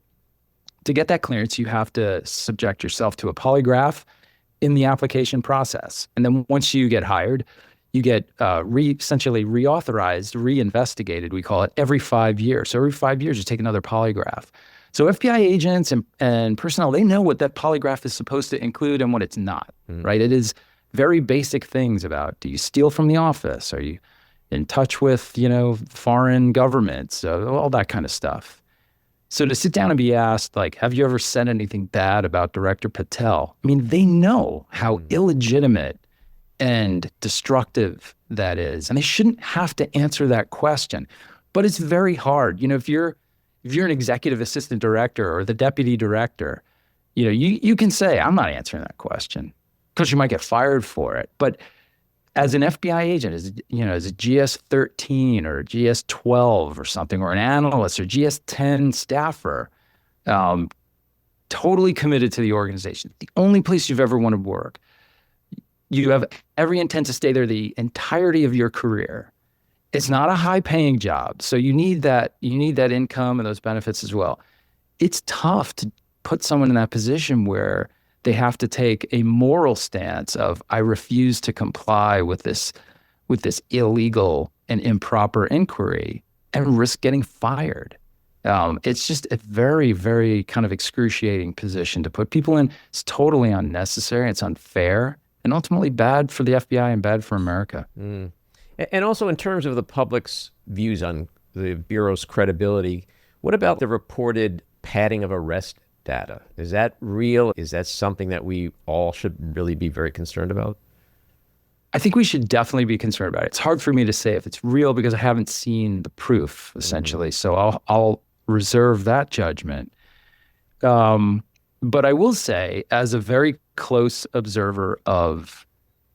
to get that clearance, you have to subject yourself to a polygraph in the application process. And then once you get hired, you get essentially reauthorized, reinvestigated, we call it, every 5 years. So every 5 years, you take another polygraph. So FBI agents and personnel, they know what that polygraph is supposed to include and what it's not, right? It is very basic things about, do you steal from the office? Are you in touch with, foreign governments? All that kind of stuff. So to sit down and be asked, like, have you ever said anything bad about Director Patel? I mean, they know how illegitimate and destructive that is. And they shouldn't have to answer that question. But it's very hard. If you're an executive assistant director or the deputy director, you can say, I'm not answering that question, because you might get fired for it. But as an FBI agent, as a GS-13 or GS-12 or something, or an analyst or GS-10 staffer, totally committed to the organization, the only place you've ever wanted to work, you have every intent to stay there the entirety of your career. It's not a high-paying job, so you need that income and those benefits as well. It's tough to put someone in that position where they have to take a moral stance of, I refuse to comply with this illegal and improper inquiry, and risk getting fired. It's just a very, very kind of excruciating position to put people in. It's totally unnecessary. It's unfair, and ultimately bad for the FBI and bad for America. And also, in terms of the public's views on the Bureau's credibility, what about the reported padding of arrest data? Is that real? Is that something that we all should really be very concerned about? I think we should definitely be concerned about it. It's hard for me to say if it's real because I haven't seen the proof, essentially. So I'll reserve that judgment. But I will say, as a very close observer of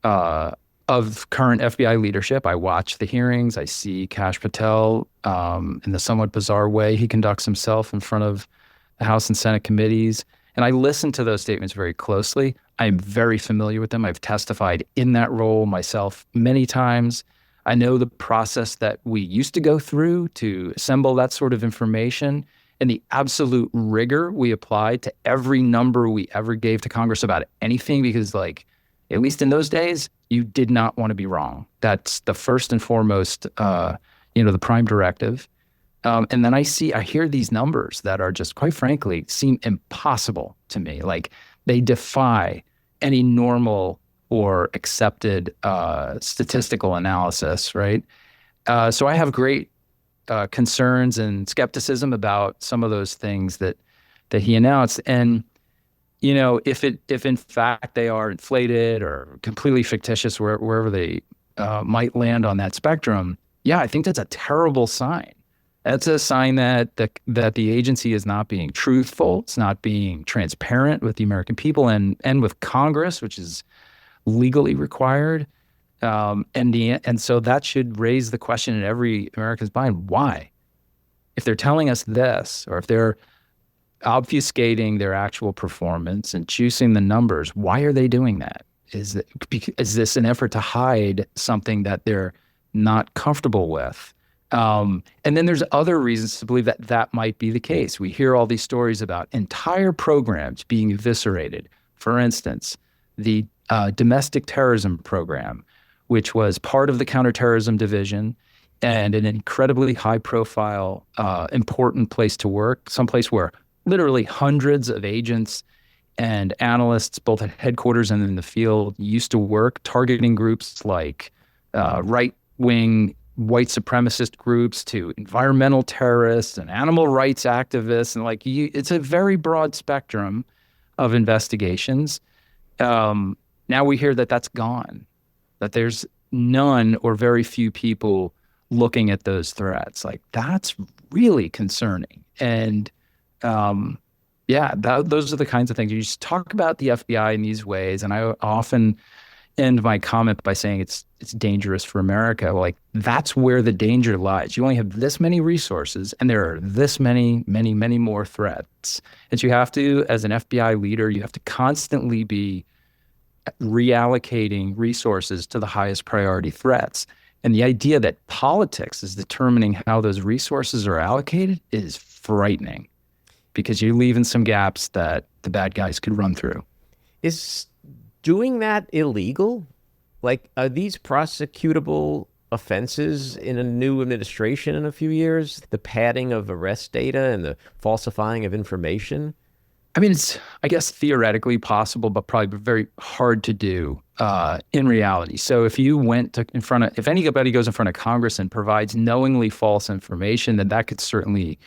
current FBI leadership, I watch the hearings. I see Kash Patel in the somewhat bizarre way he conducts himself in front of the House and Senate committees. And I listen to those statements very closely. I'm very familiar with them. I've testified in that role myself many times. I know the process that we used to go through to assemble that sort of information, and the absolute rigor we applied to every number we ever gave to Congress about anything, because, like, at least in those days, you did not want to be wrong. That's the first and foremost, the prime directive. And then I hear these numbers that are just, quite frankly, seem impossible to me. Like, they defy any normal or accepted statistical analysis, right? So I have great concerns and skepticism about some of those things that he announced. And, if in fact they are inflated or completely fictitious, wherever they might land on that spectrum, yeah, I think that's a terrible sign. That's a sign that the agency is not being truthful. It's not being transparent with the American people and with Congress, which is legally required. And so that should raise the question in every American's mind: why? If they're telling us this, or if they're obfuscating their actual performance and juicing the numbers, why are they doing that? Is this an effort to hide something that they're not comfortable with? And then there's other reasons to believe that that might be the case. We hear all these stories about entire programs being eviscerated. For instance, the domestic terrorism program, which was part of the Counterterrorism Division and an incredibly high-profile, important place to work, someplace where literally hundreds of agents and analysts, both at headquarters and in the field, used to work, targeting groups like right-wing white supremacist groups to environmental terrorists and animal rights activists. And it's a very broad spectrum of investigations. Now we hear that that's gone, that there's none or very few people looking at those threats. Like, that's really concerning. And those are the kinds of things. You just talk about the FBI in these ways, and I often end my comment by saying it's dangerous for America. Well, like, that's where the danger lies. You only have this many resources, and there are this many more threats. And you have to, as an FBI leader, you have to constantly be reallocating resources to the highest priority threats. And the idea that politics is determining how those resources are allocated is frightening, because you're leaving some gaps that the bad guys could run through. Is doing that illegal? Like, are these prosecutable offenses in a new administration in a few years? The padding of arrest data and the falsifying of information? I mean, it's, I guess, theoretically possible, but probably very hard to do in reality. So if you went if anybody goes in front of Congress and provides knowingly false information, then that could certainly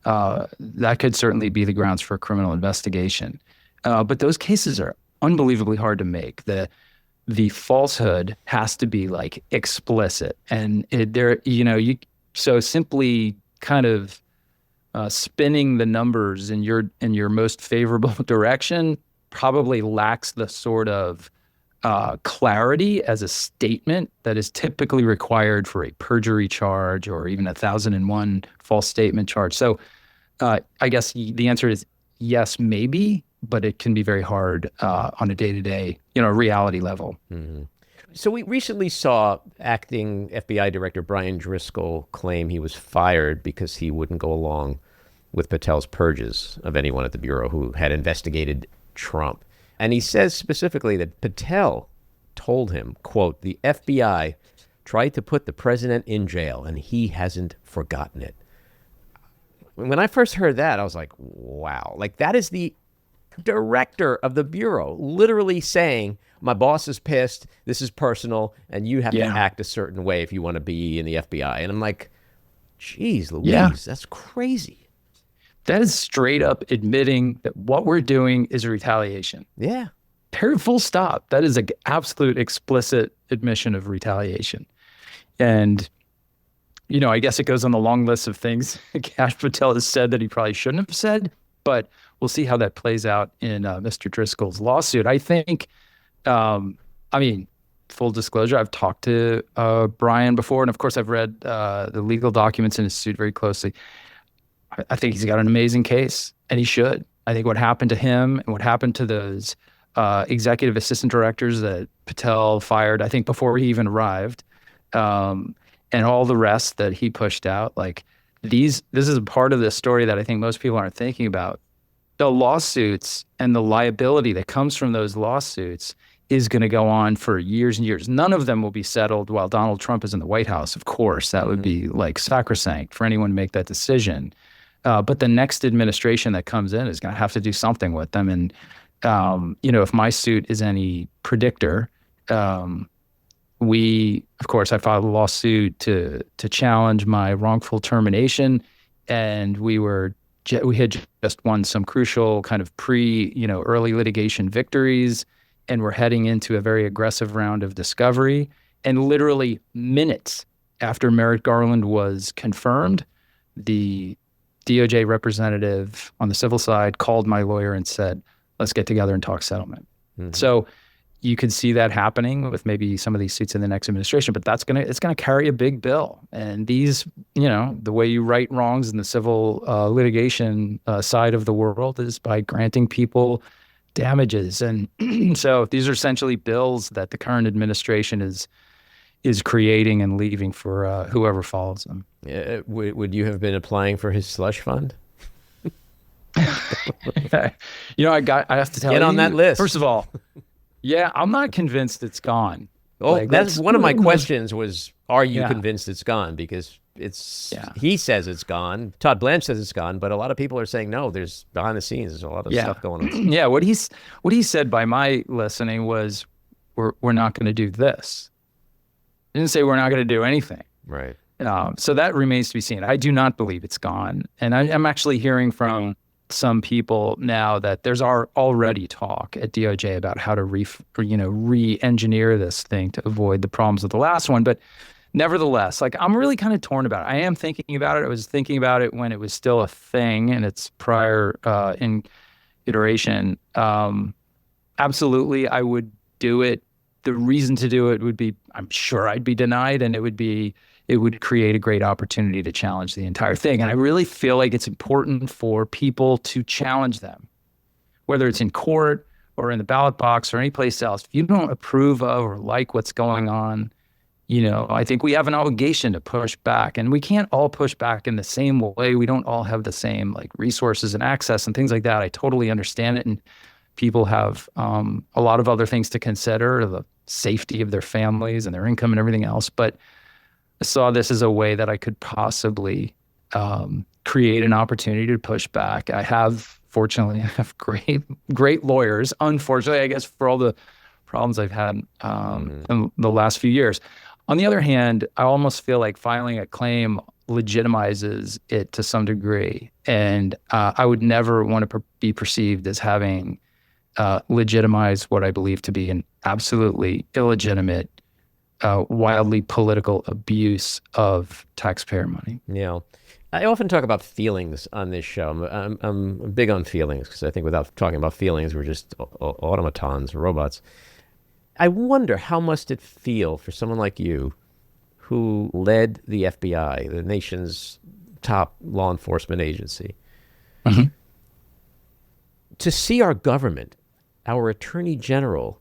be the grounds for a criminal investigation. But those cases are unbelievably hard to make. The falsehood has to be like explicit, and so simply kind of spinning the numbers in your most favorable direction probably lacks the sort of clarity as a statement that is typically required for a perjury charge or even 1001 false statement charge. So I guess the answer is yes, maybe, but it can be very hard on a day-to-day, reality level. Mm-hmm. So we recently saw acting FBI Director Brian Driscoll claim he was fired because he wouldn't go along with Patel's purges of anyone at the Bureau who had investigated Trump. And he says specifically that Patel told him, quote, "The FBI tried to put the president in jail and he hasn't forgotten it." When I first heard that, I was like, wow, like that is the director of the Bureau literally saying, my boss is pissed, this is personal, and you have to act a certain way if you want to be in the FBI. And I'm like, geez, Louise, that's crazy. That is straight up admitting that what we're doing is a retaliation. Yeah. Period, full stop. That is an absolute explicit admission of retaliation. And, I guess it goes on the long list of things Kash Patel has said that he probably shouldn't have said, but we'll see how that plays out in Mr. Driscoll's lawsuit. I think, full disclosure, I've talked to Brian before, and of course I've read the legal documents in his suit very closely. I think he's got an amazing case, and he should. I think what happened to him and what happened to those executive assistant directors that Patel fired, I think before he even arrived, and all the rest that he pushed out, this is a part of the story that I think most people aren't thinking about. The lawsuits and the liability that comes from those lawsuits is going to go on for years and years. None of them will be settled while Donald Trump is in the White House. Of course, that would be sacrosanct for anyone to make that decision. But the next administration that comes in is going to have to do something with them. And, if my suit is any predictor, I filed a lawsuit to challenge my wrongful termination. And we had just won some crucial kind of early litigation victories. And we're heading into a very aggressive round of discovery. And literally minutes after Merrick Garland was confirmed, the DOJ representative on the civil side called my lawyer and said, let's get together and talk settlement. Mm-hmm. So you could see that happening with maybe some of these suits in the next administration, but it's gonna carry a big bill. And these, the way you right wrongs in the civil litigation side of the world is by granting people damages. And so these are essentially bills that the current administration is creating and leaving for whoever follows them. Would you have been applying for his slush fund? I have to tell you. Get on that list. First of all, yeah, I'm not convinced it's gone. Oh, Like, that's one of my questions was, are you convinced it's gone? Because he says it's gone. Todd Blanche says it's gone, but a lot of people are saying, no, there's behind the scenes, there's a lot of stuff going on. Yeah, what he said by my listening was, we're not going to do this. He didn't say we're not going to do anything. Right. So that remains to be seen. I do not believe it's gone. And I'm actually hearing from some people now that there's already talk at DOJ about how to re-engineer this thing to avoid the problems of the last one. But nevertheless, like, I'm really kind of torn about it. I am thinking about it. I was thinking about it when it was still a thing in its prior iteration. Absolutely, I would do it. The reason to do it would be, I'm sure I'd be denied, and it would create a great opportunity to challenge the entire thing. And I really feel like it's important for people to challenge them, whether it's in court or in the ballot box or any place else. If you don't approve of or like what's going on, I think we have an obligation to push back. And we can't all push back in the same way. We don't all have the same resources and access and things like that. I totally understand it. And people have a lot of other things to consider, the safety of their families and their income and everything else. But I saw this as a way that I could possibly create an opportunity to push back. Fortunately, I have great lawyers. Unfortunately, I guess, for all the problems I've had in the last few years. On the other hand, I almost feel like filing a claim legitimizes it to some degree. And I would never want to be perceived as having legitimized what I believe to be an absolutely illegitimate, wildly political abuse of taxpayer money. Yeah. I often talk about feelings on this show. I'm big on feelings because I think without talking about feelings, we're just automatons, robots. I wonder, how must it feel for someone like you who led the FBI, the nation's top law enforcement agency, to see our government, our attorney general,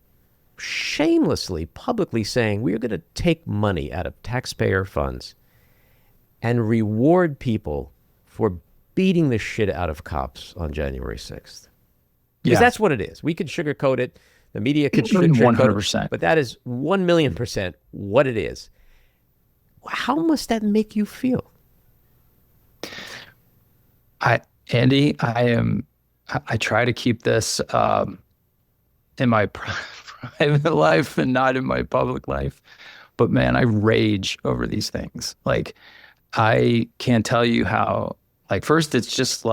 shamelessly, publicly saying, we're going to take money out of taxpayer funds and reward people for beating the shit out of cops on January 6th. Because that's what it is. We could sugarcoat it. The media could sugarcoat 100%. it. But that is 1,000,000% what it is. How must that make you feel? Andy, I try to keep this in my private life and not in my public life. But man, I rage over these things. I can't tell you how, first it's just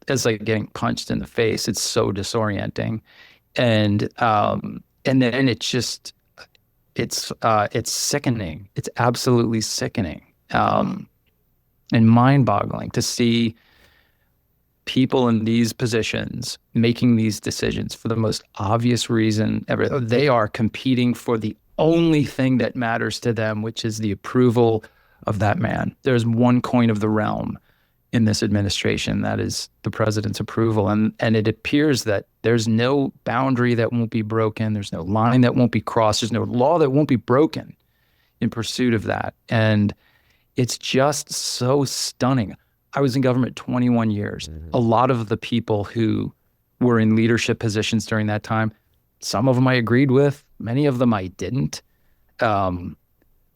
it's like getting punched in the face. It's so disorienting. And then it's sickening. It's absolutely sickening. And mind-boggling to see people in these positions making these decisions for the most obvious reason ever. They are competing for the only thing that matters to them, which is the approval of that man. There's one coin of the realm in this administration, that is the president's approval. And it appears that there's no boundary that won't be broken. There's no line that won't be crossed. There's no law that won't be broken in pursuit of that. And it's just so stunning. I was in government 21 years. A lot of the people who were in leadership positions during that time, some of them I agreed with, many of them I didn't.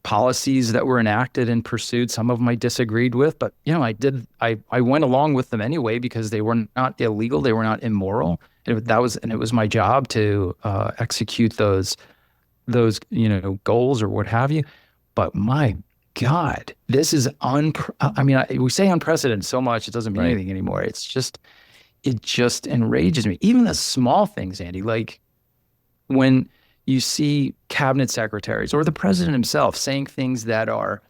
Policies that were enacted and pursued, some of them I disagreed with, but I went along with them anyway because they were not illegal, they were not immoral. And it was my job to execute those goals or what have you. But my God, this is we say unprecedented so much, it doesn't mean anything anymore. It just enrages me. Even the small things, Andy, like when you see cabinet secretaries or the president himself saying things that are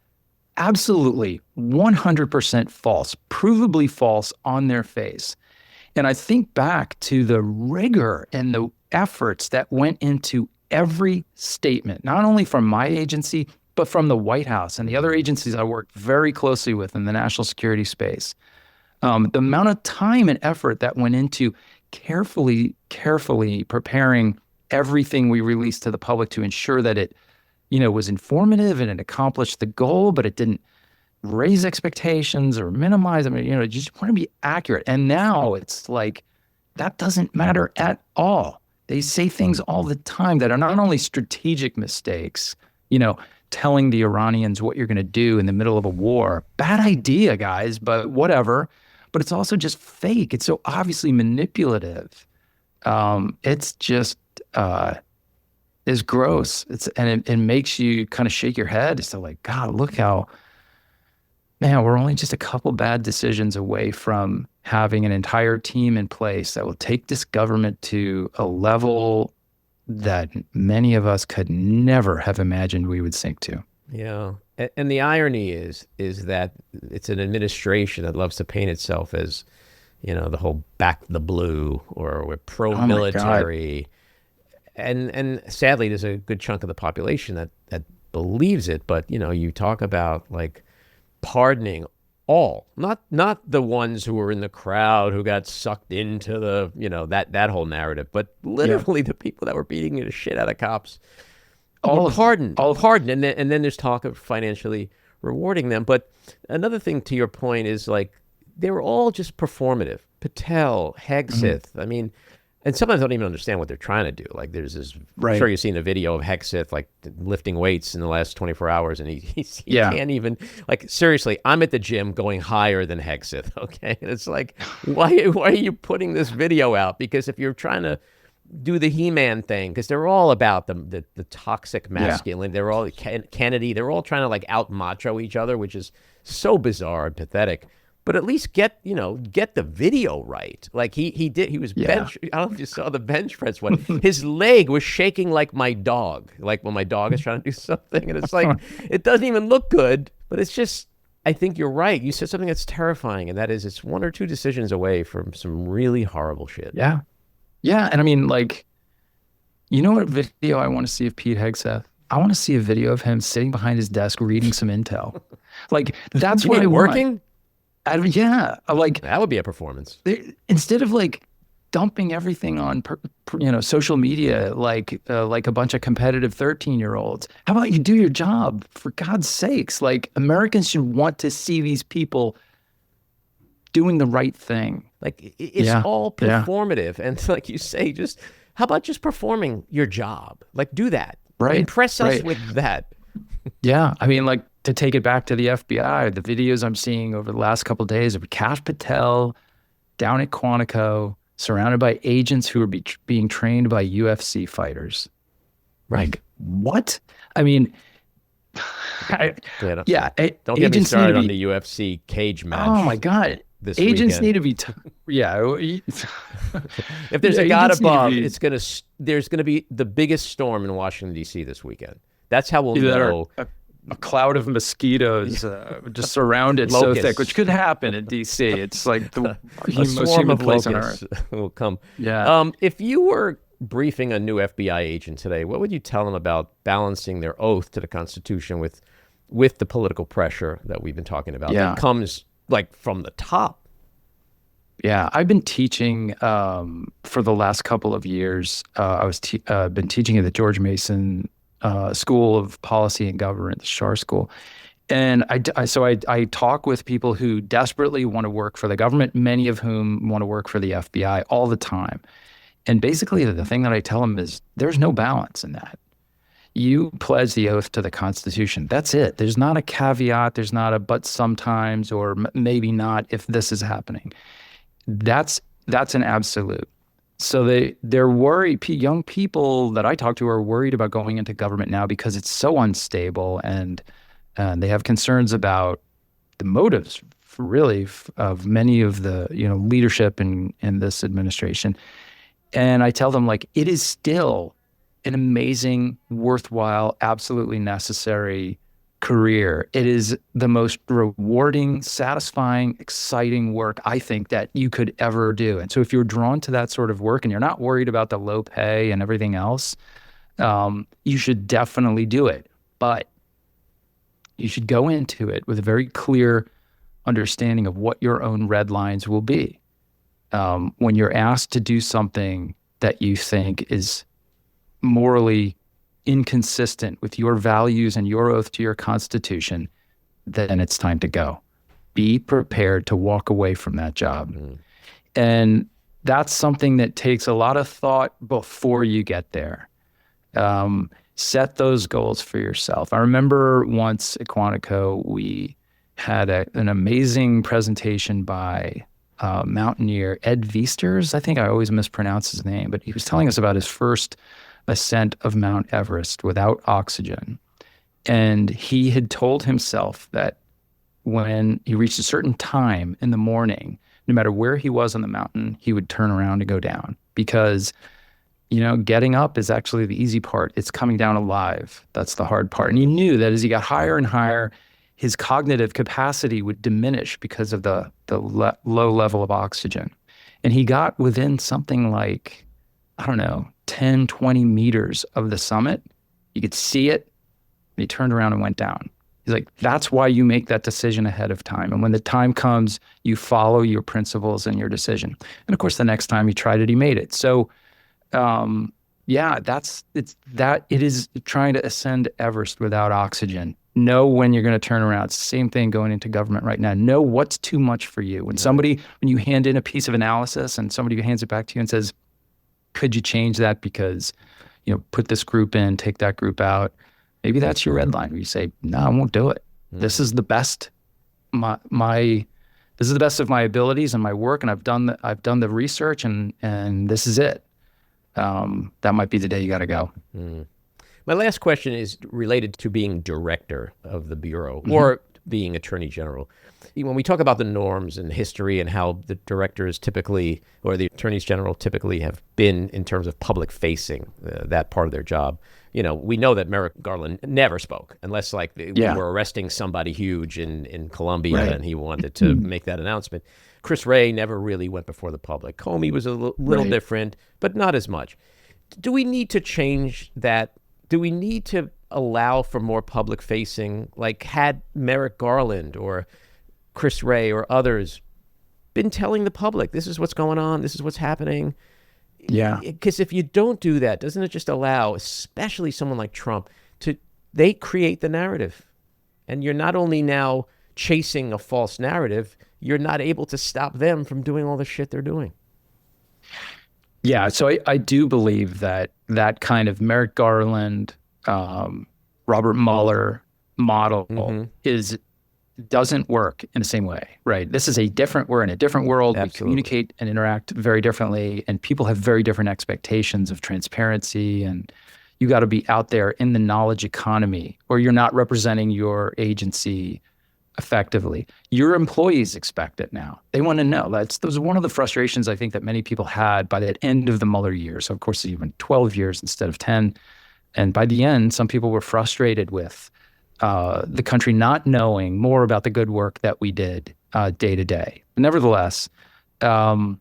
absolutely 100% false, provably false on their face. And I think back to the rigor and the efforts that went into every statement, not only from my agency, but from the White House and the other agencies I worked very closely with in the national security space. The amount of time and effort that went into carefully preparing everything we released to the public to ensure that it, was informative and it accomplished the goal, but it didn't raise expectations or minimize. I mean, you just want to be accurate. And now it's like, that doesn't matter at all. They say things all the time that are not only strategic mistakes, telling the Iranians what you're going to do in the middle of a war. Bad idea, guys, but whatever. But it's also just fake. It's so obviously manipulative. It's just, is gross. It makes you kind of shake your head. It's like, God, look how, man, we're only just a couple bad decisions away from having an entire team in place that will take this government to a level that many of us could never have imagined we would sink to. Yeah. And the irony is that it's an administration that loves to paint itself as, the whole back the blue, or we're pro-military. And sadly, there's a good chunk of the population that believes it. But, you talk about like pardoning all, not the ones who were in the crowd who got sucked into the, that whole narrative, but literally the people that were beating the shit out of cops. All pardoned. And then there's talk of financially rewarding them. But another thing to your point is like, they were all just performative. Patel, Hegseth. I mean, and sometimes I don't even understand what they're trying to do. Like there's this, I'm sure you've seen a video of Hegseth like lifting weights in the last 24 hours and he can't even, like, seriously, I'm at the gym going higher than Hegseth, okay? And it's like, why are you putting this video out? Because if you're trying to do the He-Man thing, because they're all about the toxic masculine, they're all, Kennedy, they're all trying to like out macho each other, which is so bizarre and pathetic. But at least get the video right. Like he was bench. I don't know if you saw the bench press one. His leg was shaking like my dog. Like when my dog is trying to do something. And it's like, it doesn't even look good, but it's just, I think you're right. You said something that's terrifying. And that is, it's one or two decisions away from some really horrible shit. Yeah. Yeah. And I mean, like, what video I want to see of Pete Hegseth? I want to see a video of him sitting behind his desk reading some intel. Like, that's what I want. Working? Like that would be a performance. Instead of like dumping everything on, social media, like a bunch of competitive 13-year-olds. How about you do your job, for God's sakes? Like, Americans should want to see these people doing the right thing. Like it's all performative, and like you say, just how about just performing your job? Like, do that. Right. Impress us with that. Yeah, I mean, like, to take it back to the FBI, the videos I'm seeing over the last couple of days of Kash Patel down at Quantico, surrounded by agents who are being trained by UFC fighters. Right. Like, what? I mean, don't get me started on the UFC cage match. Oh my God. Agents need to be, If there's a God above, there's gonna be the biggest storm in Washington D.C. this weekend. That's how we'll know. A cloud of mosquitoes just surrounded so thick, which could happen in D.C. It's like the most human place on earth will come. Yeah. If you were briefing a new FBI agent today, what would you tell them about balancing their oath to the Constitution with the political pressure that we've been talking about that comes like from the top? Yeah, I've been teaching for the last couple of years. I was been teaching at the George Mason School of Policy and Government, the Schar School. And I talk with people who desperately want to work for the government, many of whom want to work for the FBI all the time. And basically the thing that I tell them is there's no balance in that. You pledge the oath to the Constitution. That's it. There's not a caveat. There's not a but sometimes or maybe not if this is happening. That's an absolute. So they're worried. Young people that I talk to are worried about going into government now because it's so unstable, and they have concerns about the motives, really, of many of the leadership in this administration. And I tell them, like, it is still an amazing, worthwhile, absolutely necessary career. It is the most rewarding, satisfying, exciting work I think that you could ever do. And so if you're drawn to that sort of work and you're not worried about the low pay and everything else, you should definitely do it. But you should go into it with a very clear understanding of what your own red lines will be. when you're asked to do something that you think is morally inconsistent with your values and your oath to your Constitution, then it's time to go. Be prepared to walk away from that job. And that's something that takes a lot of thought before you get there. Set those goals for yourself. I remember once at Quantico, we had an amazing presentation by mountaineer Ed Viesters. I think I always mispronounce his name, but he was telling us about his first ascent of Mount Everest without oxygen. And he had told himself that when he reached a certain time in the morning, no matter where he was on the mountain, he would turn around and go down, because getting up is actually the easy part. It's coming down alive. That's the hard part. And he knew that as he got higher and higher, his cognitive capacity would diminish because of the low level of oxygen. And he got within something like, 10, 20 meters of the summit. You could see it. And he turned around and went down. He's like, that's why you make that decision ahead of time. And when the time comes, you follow your principles and your decision. And of course, the next time he tried it, he made it. So it is trying to ascend Everest without oxygen. Know when you're going to turn around. It's the same thing going into government right now. Know what's too much for you. When you hand in a piece of analysis and somebody hands it back to you and says, could you change that because, put this group in, take that group out. Maybe that's your red line where you say, no, I won't do it. This is the best, this is the best of my abilities and my work. And I've done the research and this is it. That might be the day you got to go. My last question is related to being director of the Bureau or being Attorney General. When we talk about the norms and history and how the directors typically, or the attorneys general typically have been in terms of public facing, that part of their job, we know that Merrick Garland never spoke unless we were arresting somebody huge in Colombia and he wanted to make that announcement. Chris Wray never really went before the public. Comey was a little different, but not as much. Do we need to change that? Do we need to allow for more public facing? Like, had Merrick Garland or Chris Wray or others been telling the public, this is what's going on, this is what's happening? Yeah. Because if you don't do that, doesn't it just allow, especially someone like Trump, they create the narrative? And you're not only now chasing a false narrative, you're not able to stop them from doing all the shit they're doing. Yeah, so I do believe that kind of Merrick Garland, Robert Mueller model doesn't work in the same way, right? We're in a different world. Absolutely. We communicate and interact very differently, and people have very different expectations of transparency, and you got to be out there in the knowledge economy, or you're not representing your agency effectively. Your employees expect it now. They want to know. That was one of the frustrations I think that many people had by the end of the Mueller years. So of course, it went 12 years instead of 10. And by the end, some people were frustrated with the country not knowing more about the good work that we did day to day. Nevertheless, so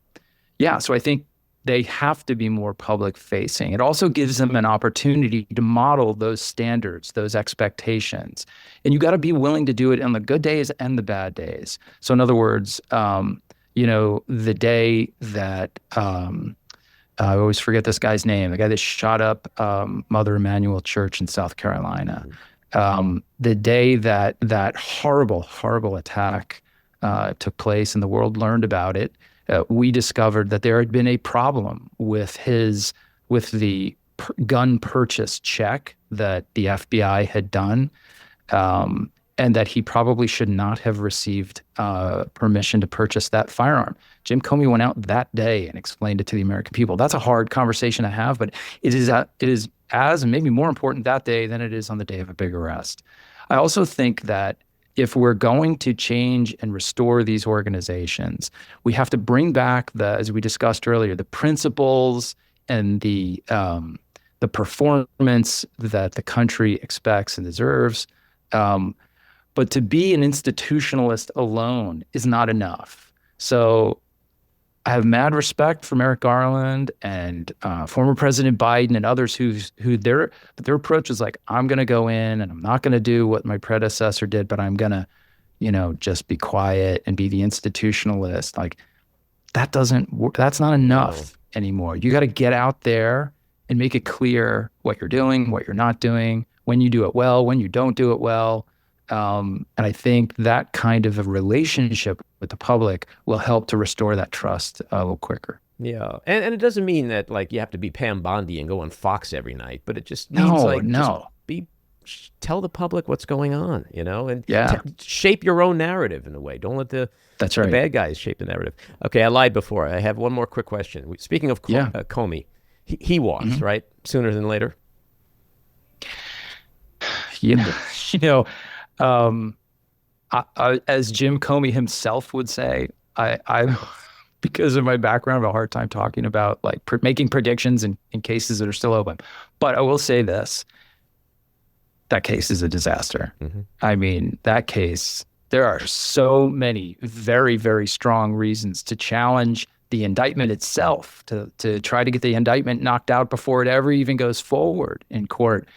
I think they have to be more public facing. It also gives them an opportunity to model those standards, those expectations. And you got to be willing to do it on the good days and the bad days. So in other words, the day that, I always forget this guy's name, the guy that shot up Mother Emanuel Church in South Carolina. The day that horrible, horrible attack took place and the world learned about it, we discovered that there had been a problem with the gun purchase check that the FBI had done, and that he probably should not have received permission to purchase that firearm. Jim Comey went out that day and explained it to the American people. That's a hard conversation to have, but it is as and maybe more important that day than it is on the day of a big arrest. I also think that if we're going to change and restore these organizations, we have to bring back as we discussed earlier, the principles and the performance that the country expects and deserves. But to be an institutionalist alone is not enough. So I have mad respect for Merrick Garland and former President Biden and others who their approach is like, I'm going to go in and I'm not going to do what my predecessor did, but I'm going to, just be quiet and be the institutionalist. Like, that doesn't work. That's not enough anymore. You got to get out there and make it clear what you're doing, what you're not doing, when you do it well, when you don't do it well. And I think that kind of a relationship with the public will help to restore that trust a little quicker. Yeah. And it doesn't mean that like you have to be Pam Bondi and go on Fox every night, but it just means tell the public what's going on, you know, and shape your own narrative in a way. Don't let the bad guys shape the narrative. Okay, I lied before. I have one more quick question. Speaking of Comey, he walks, right? Sooner than later? As Jim Comey himself would say, I because of my background, I have a hard time talking about like making predictions in cases that are still open. But I will say this. That case is a disaster. I mean, that case, there are so many very, very strong reasons to challenge the indictment itself, to try to get the indictment knocked out before it ever even goes forward in court.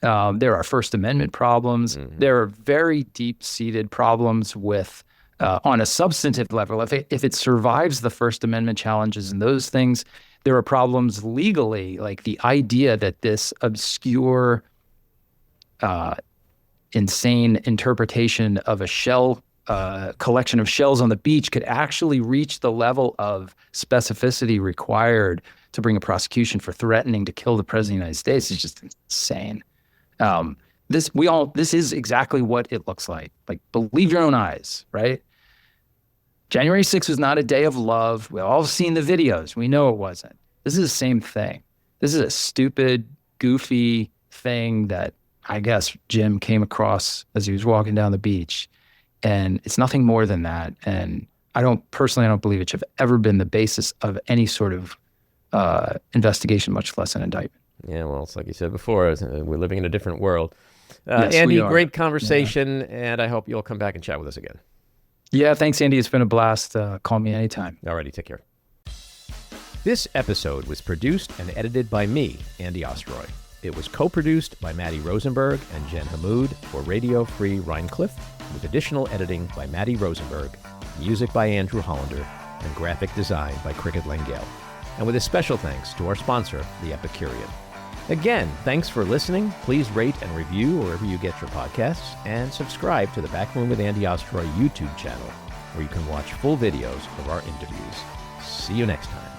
There are First Amendment problems. There are very deep-seated problems with, on a substantive level. If it survives the First Amendment challenges and those things, there are problems legally, like the idea that this obscure insane interpretation of a shell collection of shells on the beach could actually reach the level of specificity required to bring a prosecution for threatening to kill the president of the United States is just insane. This is exactly what it looks like. Like, believe your own eyes, right? January 6th was not a day of love. We all have seen the videos. We know it wasn't. This is the same thing. This is a stupid, goofy thing that I guess Jim came across as he was walking down the beach. And it's nothing more than that. And I don't believe it should have ever been the basis of any sort of investigation, much less an indictment. Yeah, well, it's like you said before, we're living in a different world. Yes, Andy, great conversation, and I hope you'll come back and chat with us again. Yeah, thanks, Andy. It's been a blast. Call me anytime. Alrighty, take care. This episode was produced and edited by me, Andy Ostroy. It was co-produced by Maddie Rosenberg and Jen Hammoud for Radio Free Rhinecliff, with additional editing by Maddie Rosenberg, music by Andrew Hollander, and graphic design by Cricket Langale. And with a special thanks to our sponsor, The Epicurean. Again, thanks for listening. Please rate and review wherever you get your podcasts, and subscribe to the Backroom with Andy Ostroy YouTube channel, where you can watch full videos of our interviews. See you next time.